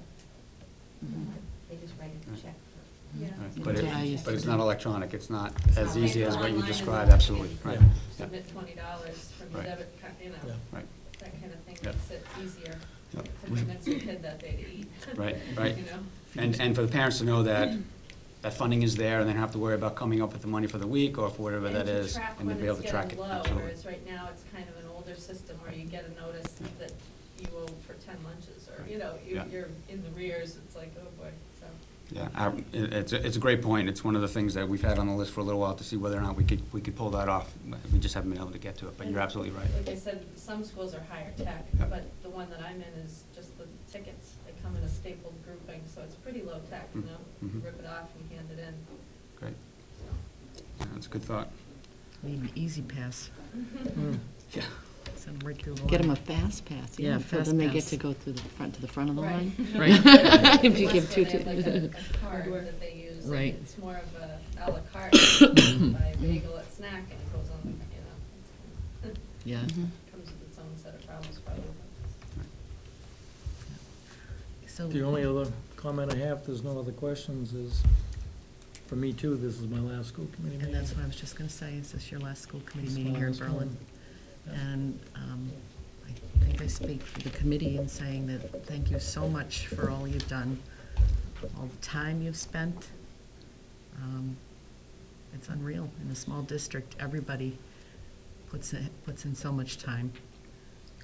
They just write a check for. Yeah. Right. But it's not electronic. It's not as not easy like as what you online described. and Absolutely. you Right. can Yeah. Submit $20 from your Right. debit card, Yeah. Right. that kind of thing Yeah. makes it easier Yep. to convince your kid that day to eat. Right, right. You know? And for the parents to know that that funding is there, and they don't have to worry about coming up with the money for the week or for whatever that is, and to be able to track it. Low, Absolutely. whereas right now it's kind of an older system where you get a notice that you owe for 10 lunches, or Yeah. you're in the rears. It's like, oh boy. So Yeah, it's a great point. It's one of the things that we've had on the list for a little while to see whether or not we could pull that off. We just haven't been able to get to it, but you're absolutely right. Like I said, some schools are higher tech, Yeah. but the one that I'm in is just the tickets. They come in a stapled grouping, so it's pretty low tech, you know? Mhm. Rip it off and hand it in. Great. Yeah, that's a good thought. Maybe Easy Pass. Yeah. Send them right through the line. Get them a fast pass. Yeah, So fast then they get pass. to go through the front to the front of the Right. line. Right. If you give Westfield, two they have to. like a card that they use. and Right. It's more of a la carte, buy a bagel at snack and it goes on, it's Yeah. Mhm. comes with its own set of problems probably. So. The only other comment I have, if there's no other questions, is, for me too, this is my last school committee meeting. And that's what I was just gonna say, is this your last school committee It's meeting my here in last Berlin? one. Yeah. And I think I speak for the committee in saying that thank you so much for all you've done, all the time you've spent. It's unreal. In a small district, everybody puts in so much time,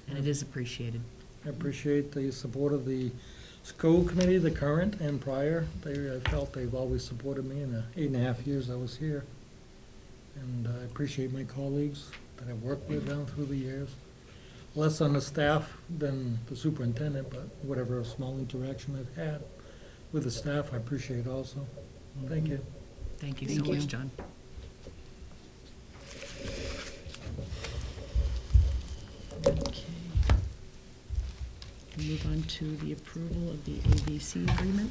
and it is appreciated. I appreciate the support of the school committee, the current and prior. I felt they've always supported me in the 8.5 years I was here. And I appreciate my colleagues that I've worked with down through the years. Less on the staff than the superintendent, but whatever small interaction I've had with the staff, I appreciate also. Thank you. Thank you so Thank you. much, John. Okay. Move on to the approval of the ABC agreement.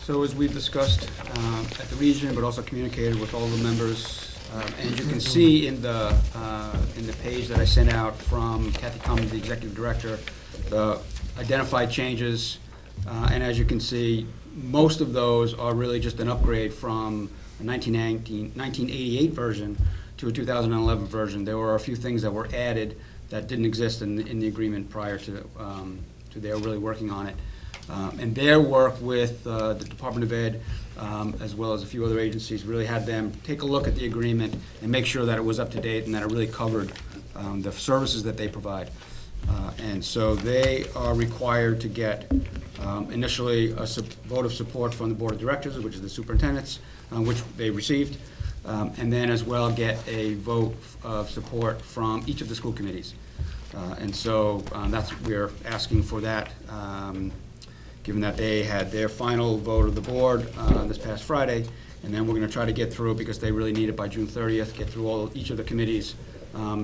So as we've discussed at the region, but also communicated with all the members, and you can see in the page that I sent out from Kathy Cummins, the Executive Director, the identified changes, and as you can see, most of those are really just an upgrade from a 1988 version to a 2011 version. There were a few things that were added that didn't exist in the agreement prior to their really working on it. And their work with the Department of Ed, as well as a few other agencies, really had them take a look at the agreement and make sure that it was up to date and that it really covered the services that they provide. And so they are required to get initially a vote of support from the Board of Directors, which is the superintendents, which they received, and then as well get a vote of support from each of the school committees. And so we're asking for that, given that they had their final vote of the board this past Friday, and then we're going to try to get through, because they really need it by June 30th, get through each of the committees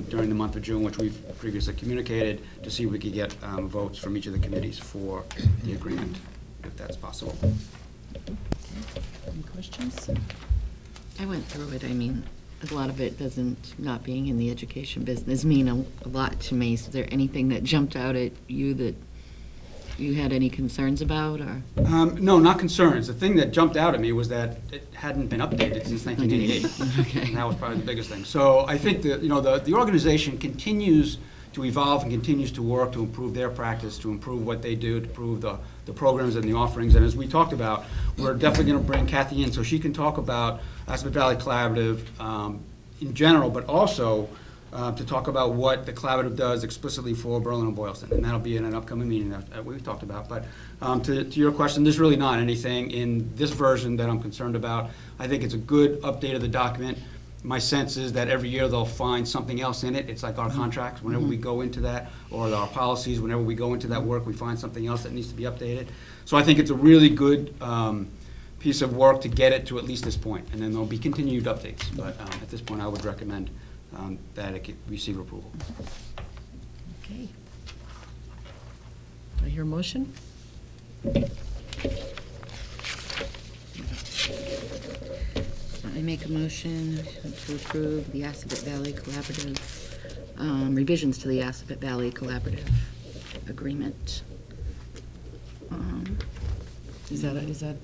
during the month of June, which we've previously communicated, to see if we could get votes from each of the committees for the agreement. if that's possible. Any questions? I went through it, I mean, a lot of it doesn't, not being in the education business, mean a lot to me. Is there anything that jumped out at you that you had any concerns about, or? No, not concerns. The thing that jumped out at me was that it hadn't been updated since 1988. Okay. And that was probably the biggest thing. So I think that, the organization continues to evolve and continues to work to improve their practice, to improve what they do, to improve the programs and the offerings. And as we talked about, we're definitely going to bring Kathy in so she can talk about Aspet Valley Collaborative in general, but also to talk about what the collaborative does explicitly for Berlin and Boylston. And that'll be in an upcoming meeting that we've talked about. But to your question, there's really not anything in this version that I'm concerned about. I think it's a good update of the document. My sense is that every year they'll find something else in it. It's like our contracts. Whenever we go into that, or our policies, whenever we go into that work, we find something else that needs to be updated. So I think it's a really good piece of work to get it to at least this point. And then there'll be continued updates. But at this point, I would recommend that it receive approval. Okay. Do I hear a motion? I make a motion to approve the Aspet Valley Collaborative, revisions to the Aspet Valley Collaborative Agreement. Is that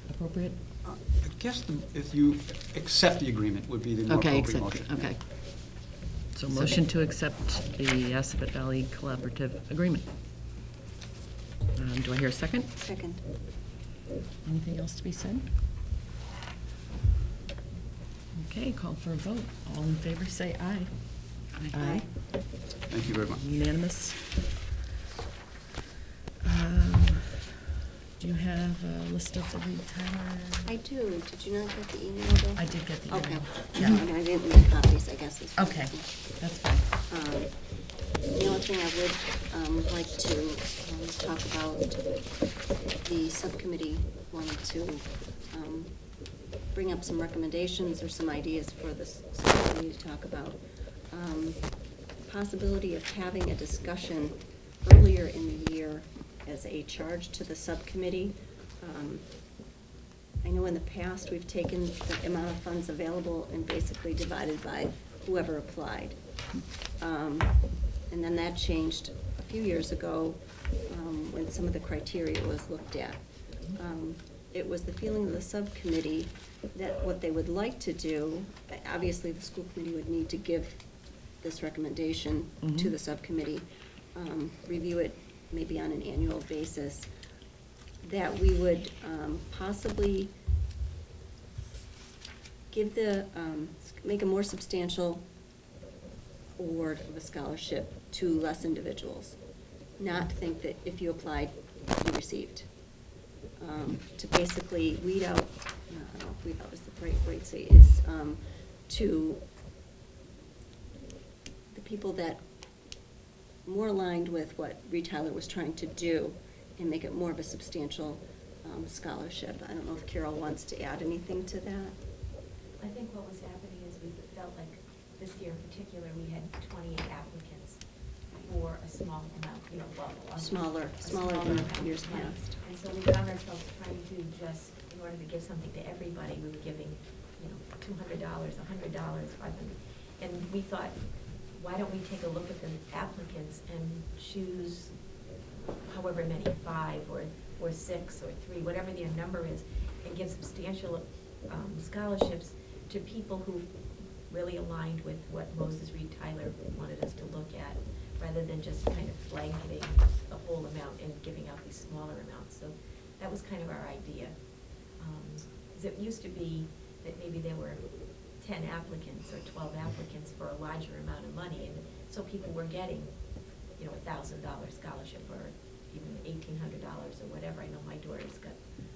appropriate? I guess if you accept the agreement would be the more Okay, appropriate accept, motion. okay. So motion to accept the Aspet Valley Collaborative Agreement. Do I hear a second? Second. Anything else to be said? Okay, call for a vote. All in favor, say aye. Aye. Thank you very much. Unanimous. Do you have a list of the retailer? I do. Did you not get the email, though? I did get the Okay. email. Yeah, I didn't make copies, I guess. is what Okay, I think. that's fine. The only thing I would like to talk about, the subcommittee wanted to bring up some recommendations or some ideas for the subcommittee to talk about. Possibility of having a discussion earlier in the year as a charge to the subcommittee. I know in the past, we've taken the amount of funds available and basically divided by whoever applied. And then that changed a few years ago when some of the criteria was looked at. It was the feeling of the subcommittee that what they would like to do, obviously the school committee would need to give this recommendation to the subcommittee, review it maybe on an annual basis, that we would possibly give make a more substantial award of a scholarship to less individuals. Not think that if you applied, you received. To basically weed out, I don't know if weed out is the right way to say, is to the people that more aligned with what Tyler was trying to do and make it more of a substantial scholarship. I don't know if Carol wants to add anything to that. I think what was happening is we felt like this year in particular, we had 28 applicants for a small amount, a Smaller amount than of years money. past. And so we found ourselves trying to just, in order to give something to everybody, we were giving, $200, $100, $500. And we thought, why don't we take a look at the applicants and choose however many, 5 or 6 or 3, whatever their number is, and give substantial scholarships to people who really aligned with what Moses Reed Tyler wanted us to look at, rather than just kind of blanketing the whole amount and giving out these smaller amounts. So that was kind of our idea. 'Cause it used to be that maybe there were 10 applicants or 12 applicants for a larger amount of money, and so people were getting, $1,000 scholarship or even $1,800 or whatever. I know my daughter's got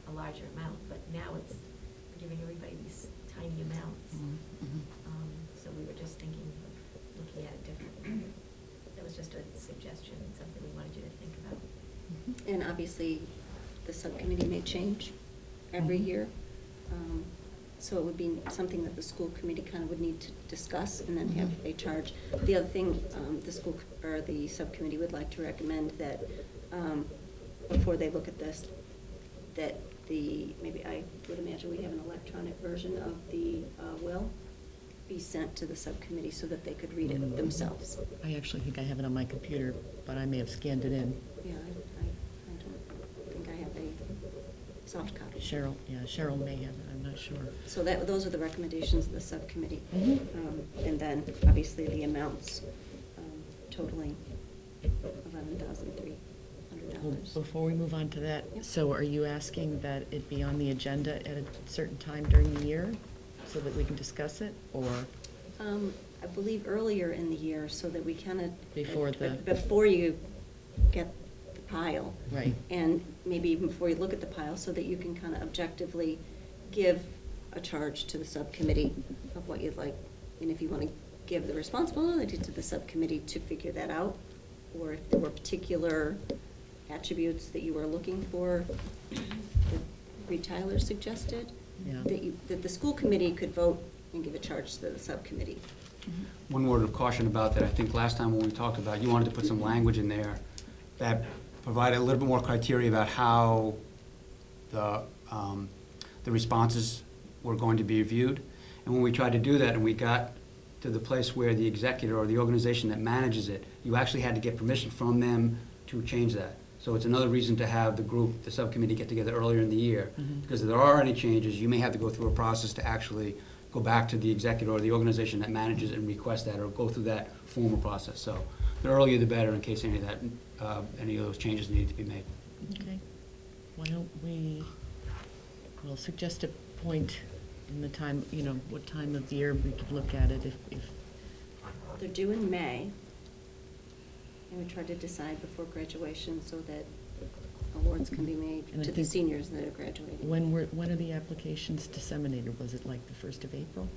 a larger amount, but now it's giving everybody these tiny amounts. So we were just thinking of looking at it differently. That was just a suggestion, something we wanted you to think about. And obviously, the subcommittee may change every year. So it would be something that the school committee kind of would need to discuss and then have a charge. The other thing, the subcommittee would like to recommend that before they look at this, that maybe I would imagine we have an electronic version of the will be sent to the subcommittee so that they could read it themselves. I actually think I have it on my computer, but I may have scanned it in. Yeah, I don't think I have a soft copy. Cheryl may have it, I'm not sure. So those are the recommendations of the subcommittee. Mhm. And then, obviously, the amounts totaling $11,300. Before we move on to that, Yep. so are you asking that it be on the agenda at a certain time during the year so that we can discuss it, or? I believe earlier in the year, so that we kind of. Before you get the pile. Right. And maybe even before you look at the pile, so that you can kind of objectively give a charge to the subcommittee of what you'd like. And if you want to give the responsibility to the subcommittee to figure that out, or if there were particular attributes that you were looking for that Reed Tyler suggested, Yeah. that the school committee could vote and give a charge to the subcommittee. One word of caution about that, I think last time when we talked about, you wanted to put some language in there that provided a little bit more criteria about how the responses were going to be reviewed. And when we tried to do that and we got to the place where the executor or the organization that manages it, you actually had to get permission from them to change that. So it's another reason to have the group, the subcommittee, get together earlier in the year. Mhm. Because if there are any changes, you may have to go through a process to actually go back to the executor or the organization that manages it and request that, or go through that formal process. So the earlier the better, in case any of those changes need to be made. Okay. Why don't we'll suggest a point in the time, what time of the year we could look at it if. They're due in May, and we try to decide before graduation so that awards can be made And I to the think- seniors that are graduating. When are the applications disseminated? Was it like the 1st of April,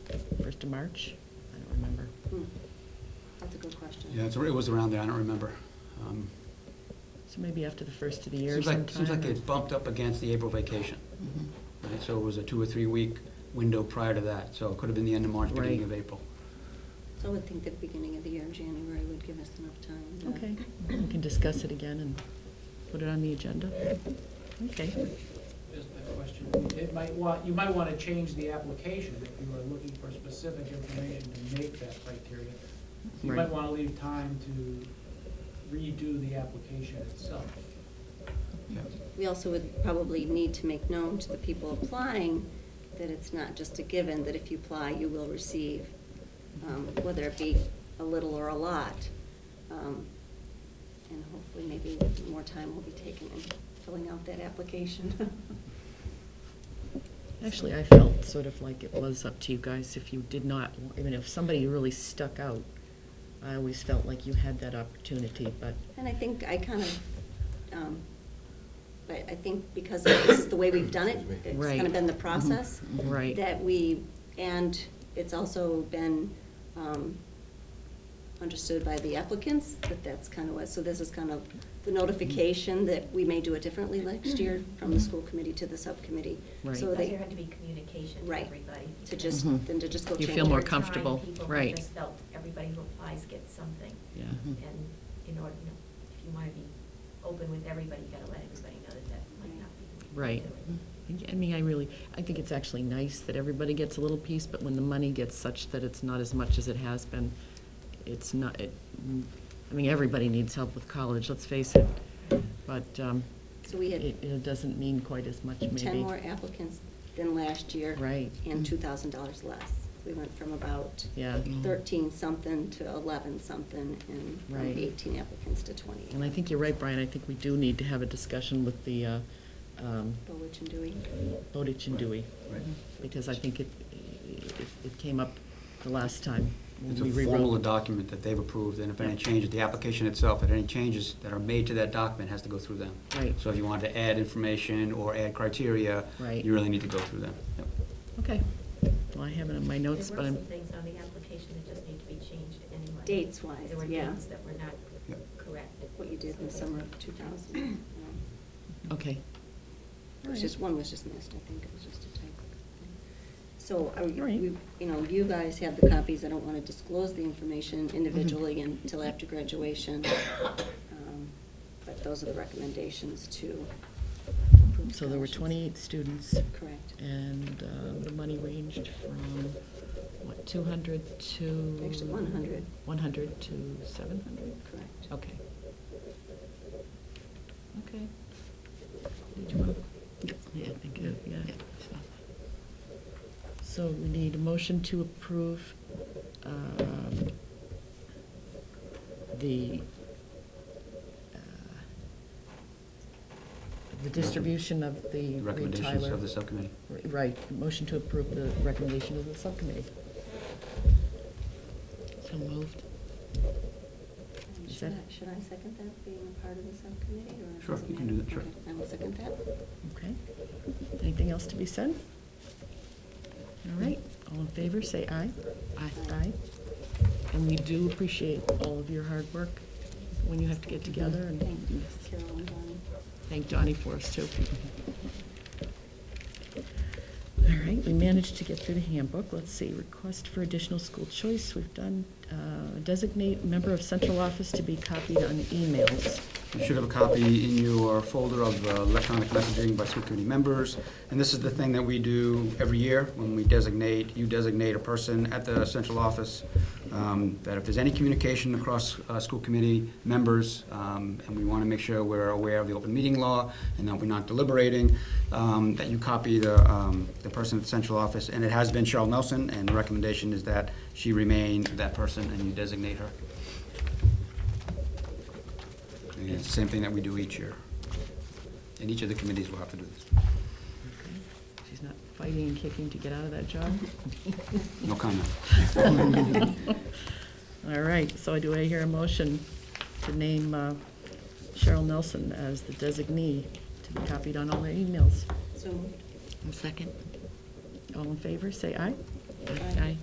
1st of March? I don't remember. That's a good question. Yeah, it was around there, I don't remember. So maybe after the 1st of the year Seems sometime? like it bumped up against the April vacation. Mhm. Right, so it was a 2 or 3 week window prior to that, so it could have been the end of March, beginning Right. of April. So I would think the beginning of the year, January, would give us enough time. Okay, we can discuss it again and put it on the agenda. Okay. Just a question. You might want to change the application if you are looking for specific information to make that criteria. So you Right. might want to leave time to redo the application itself. We also would probably need to make known to the people applying that it's not just a given, that if you apply, you will receive, whether it be a little or a lot. And hopefully maybe more time will be taken in filling out that application. Actually, I felt sort of like it was up to you guys if you did not, if somebody really stuck out, I always felt like you had that opportunity, but. And I think I kind of, but I think because this is the way we've done it, it's Right. kind of been the process. Right. And it's also been understood by the applicants that that's kind of what, so this is kind of the notification that we may do it differently next year from the school committee to the subcommittee. Right. So Because they, there had to be communication to Right. everybody. to just, Mhm. then to just go You change feel more it. comfortable, People right. just felt everybody who applies gets something. Yeah. And in order, if you want to be open with everybody, you got to let everybody know that might not be. the way to Right. do it. I think it's actually nice that everybody gets a little piece, but when the money gets such that it's not as much as it has been, it's not, everybody needs help with college, let's face it. But So we had it doesn't mean quite as much, maybe. 10 more applicants than last year. Right. And $2,000 less. We went from about Yeah. 13-something to 11-something, and from Right. 18 applicants to 20. And I think you're right, Brian, I think we do need to have a discussion with the Bowich and Dewey. Bowditch and Dewey. Right. Because I think it came up the last time. when It's a we rewrote. formal document that they've approved, and if any changes, the application itself, if any changes that are made to that document has to go through them. Right. So if you wanted to add information or add criteria, Right. you really need to go through them. Yep. Okay. Well, I have it in my notes, There but were I'm. some things on the application that just need to be changed anyway. Dates-wise, There were yeah. dates that were not Yep. correct. What you did in the summer of 2000. Okay. It was just, one was just missed, I think, it was just a typo. So, Right. you guys have the copies, I don't want to disclose the information individually until after graduation. But those are the recommendations to approve So there were 28 students, Correct. and the money ranged from, what, 200 to? Actually, 100. 100 to 700? Correct. Okay. Okay. Did you want to? Yeah, I think, yeah. So we need a motion to approve the distribution of the Reed Recommendations Tyler. of the subcommittee. Right, motion to approve the recommendation of the subcommittee. So moved. Is Should that- I second that, being a part of the subcommittee, or? Sure, does it you can matter? do that, sure. Okay, I will second that. Okay. Anything else to be said? All right, all in favor, say aye. Aye. Aye. And we do appreciate all of your hard work when you have to get together, and Thank you, Carol and Bonnie. thank Donnie for us, too. All right, we managed to get through the handbook. Let's see, request for additional school choice. We've done designate member of central office to be copied on emails. You should have a copy in your folder of electronic messaging by school committee members. And this is the thing that we do every year when we designate, you designate a person at the central office, that if there's any communication across school committee members, and we want to make sure we're aware of the open meeting law and that we're not deliberating, that you copy the person at the central office. And it has been Cheryl Nelson, and the recommendation is that she remain that person and you designate her. And it's the same thing that we do each year. And each of the committees will have to do this. Okay. She's not fighting and kicking to get out of that job? No comment. All right, so do I hear a motion to name Cheryl Nelson as the designee to be copied on all the emails? So moved. And second? All in favor, say aye. Aye.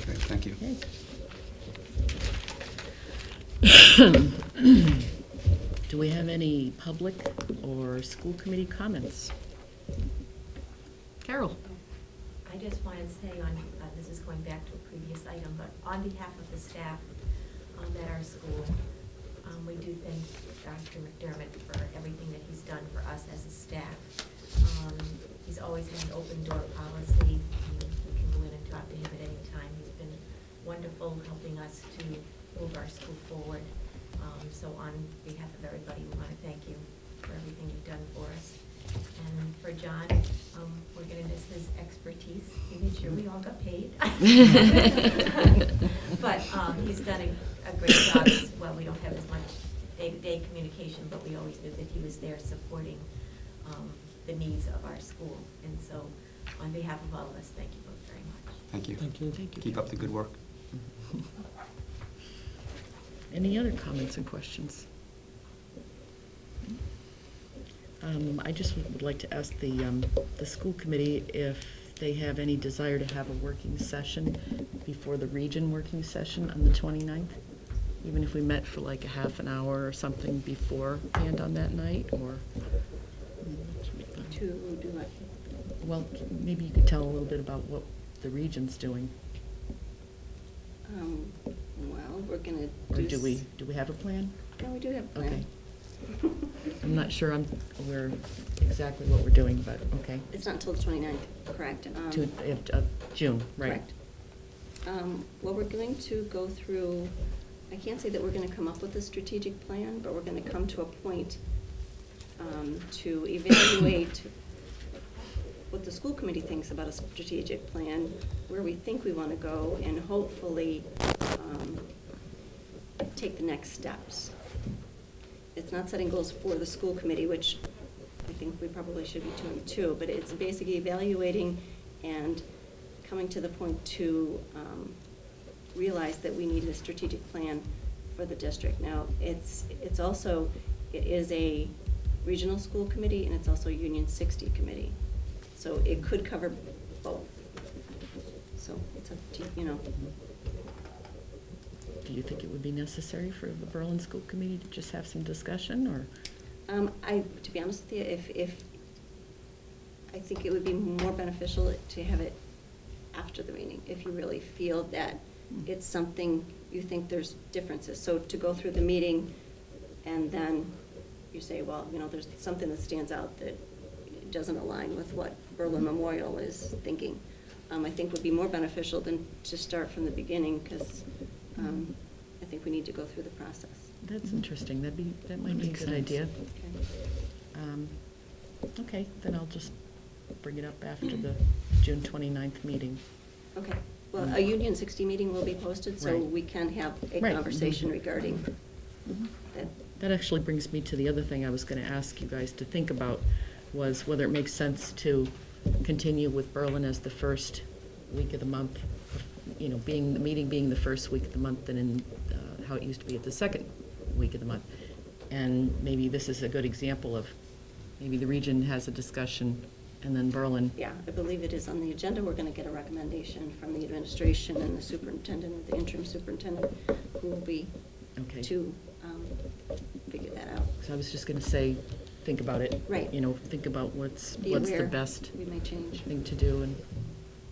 Great, thank you. Okay. Do we have any public or school committee comments? Carol? I just wanted to say on, this is going back to a previous item, but on behalf of the staff at our school, we do thank Dr. McDermott for everything that he's done for us as a staff. He's always had an open door policy. We can go in and talk to him at any time. He's been wonderful helping us to move our school forward. So on behalf of everybody, we want to thank you for everything you've done for us. And for John, we're going to miss his expertise. He made sure we all got paid. But he's done a great job as well. We don't have as much day-to-day communication, but we always knew that he was there supporting the needs of our school. And so on behalf of all of us, thank you both very much. Thank you. Thank you. Thank you. Keep up the good work. Any other comments and questions? I just would like to ask the school committee if they have any desire to have a working session before the region working session on the 29th, even if we met for like a half an hour or something beforehand on that night, or? To do what? Well, maybe you could tell a little bit about what the region's doing. Well, we're gonna Or do. do we have a plan? No, we do have a Okay. plan. I'm not sure I'm aware exactly what we're doing, but okay. It's not until the 29th, correct? Of June, right? Correct. Well, we're going to go through, I can't say that we're gonna come up with a strategic plan, but we're gonna come to a point to evaluate what the school committee thinks about a strategic plan, where we think we wanna go, and hopefully take the next steps. It's not setting goals for the school committee, which I think we probably should be doing too, but it's basically evaluating and coming to the point to realize that we need a strategic plan for the district. Now, it is a regional school committee, and it's also a Union 60 committee. So it could cover both. So it's up to, Do you think it would be necessary for the Berlin School Committee to just have some discussion, or? To be honest with you, I think it would be more beneficial to have it after the meeting, if you really feel that it's something you think there's differences. So to go through the meeting and then you say, well, there's something that stands out that, doesn't align with what Berlin Memorial is thinking. I think would be more beneficial than to start from the beginning, because I think we need to go through the process. That's interesting. That might be a Makes good sense. idea. Okay. Okay, then I'll just bring it up after the June 29th meeting. Okay. Well, a Union 60 meeting will be posted, so Right. we can have a Right. conversation Mhm. regarding Mhm. that. That actually brings me to the other thing I was going to ask you guys to think about, was whether it makes sense to continue with Berlin as the first week of the month, you know, the meeting being the first week of the month, and in how it used to be at the second week of the month. And maybe this is a good example of, maybe the region has a discussion, and then Berlin. Yeah, I believe it is on the agenda. We're going to get a recommendation from the administration and the superintendent, or the interim superintendent, who will be Okay. to figure that out. So I was just going to say, think about it. Right. You know, think about what's Be the aware best we may change. thing to do and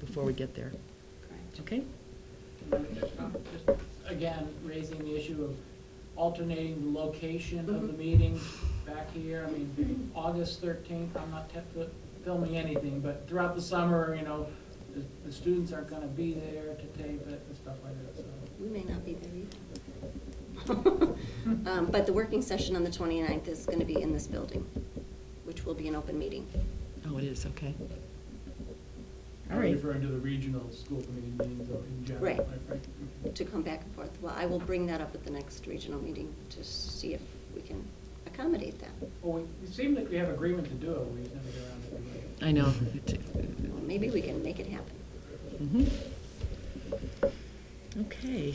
before we get there. Correct. Okay? Just, again, raising the issue of alternating the location of the Mhm. meeting back here. I mean, August 13th, I'm not filming anything, but throughout the summer, you know, the students aren't gonna be there to tape it and stuff like that, so. We may not be there either. But the working session on the 29th is going to be in this building, which will be an open meeting. Oh, it is, okay. All I'm right. referring to the regional school committee meetings though, in general. Right. Right. To come back and forth. Well, I will bring that up at the next regional meeting to see if we can accommodate that. Well, it seemed like we have agreement to do it, we just never get around to doing it. I know. Well, maybe we can make it happen. Mhm. Okay,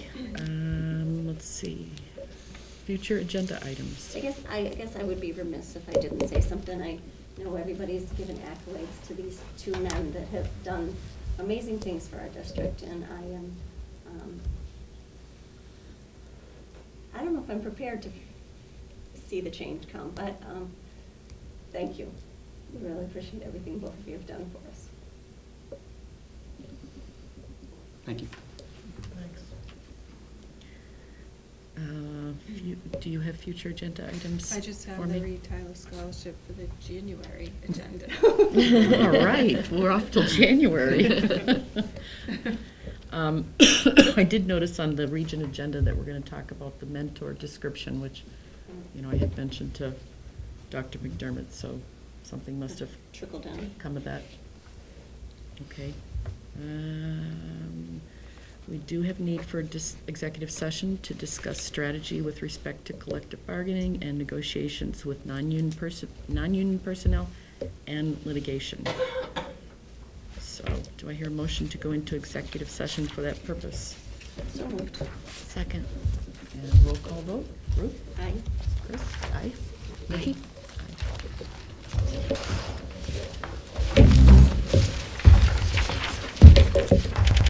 let's see. Future agenda items. I guess I would be remiss if I didn't say something. I know everybody's given accolades to these two men that have done amazing things for our district, and I am, I don't know if I'm prepared to see the change come, but thank you. We really appreciate everything both of you have done for us. Thank you. Do you have future agenda items? I just have for the me? Reed Tyler Scholarship for the January agenda. All right, we're off till January. I did notice on the region agenda that we're going to talk about the mentor description, which, you know, I had mentioned to Dr. McDermott, so something must have Trickle down. come of that. Okay. We do have need for executive session to discuss strategy with respect to collective bargaining and negotiations with non-union personnel and litigation. So, do I hear a motion to go into executive session for that purpose? So moved. Second. And roll call vote. Ruth? Aye. Chris? Aye. Nikki? Aye.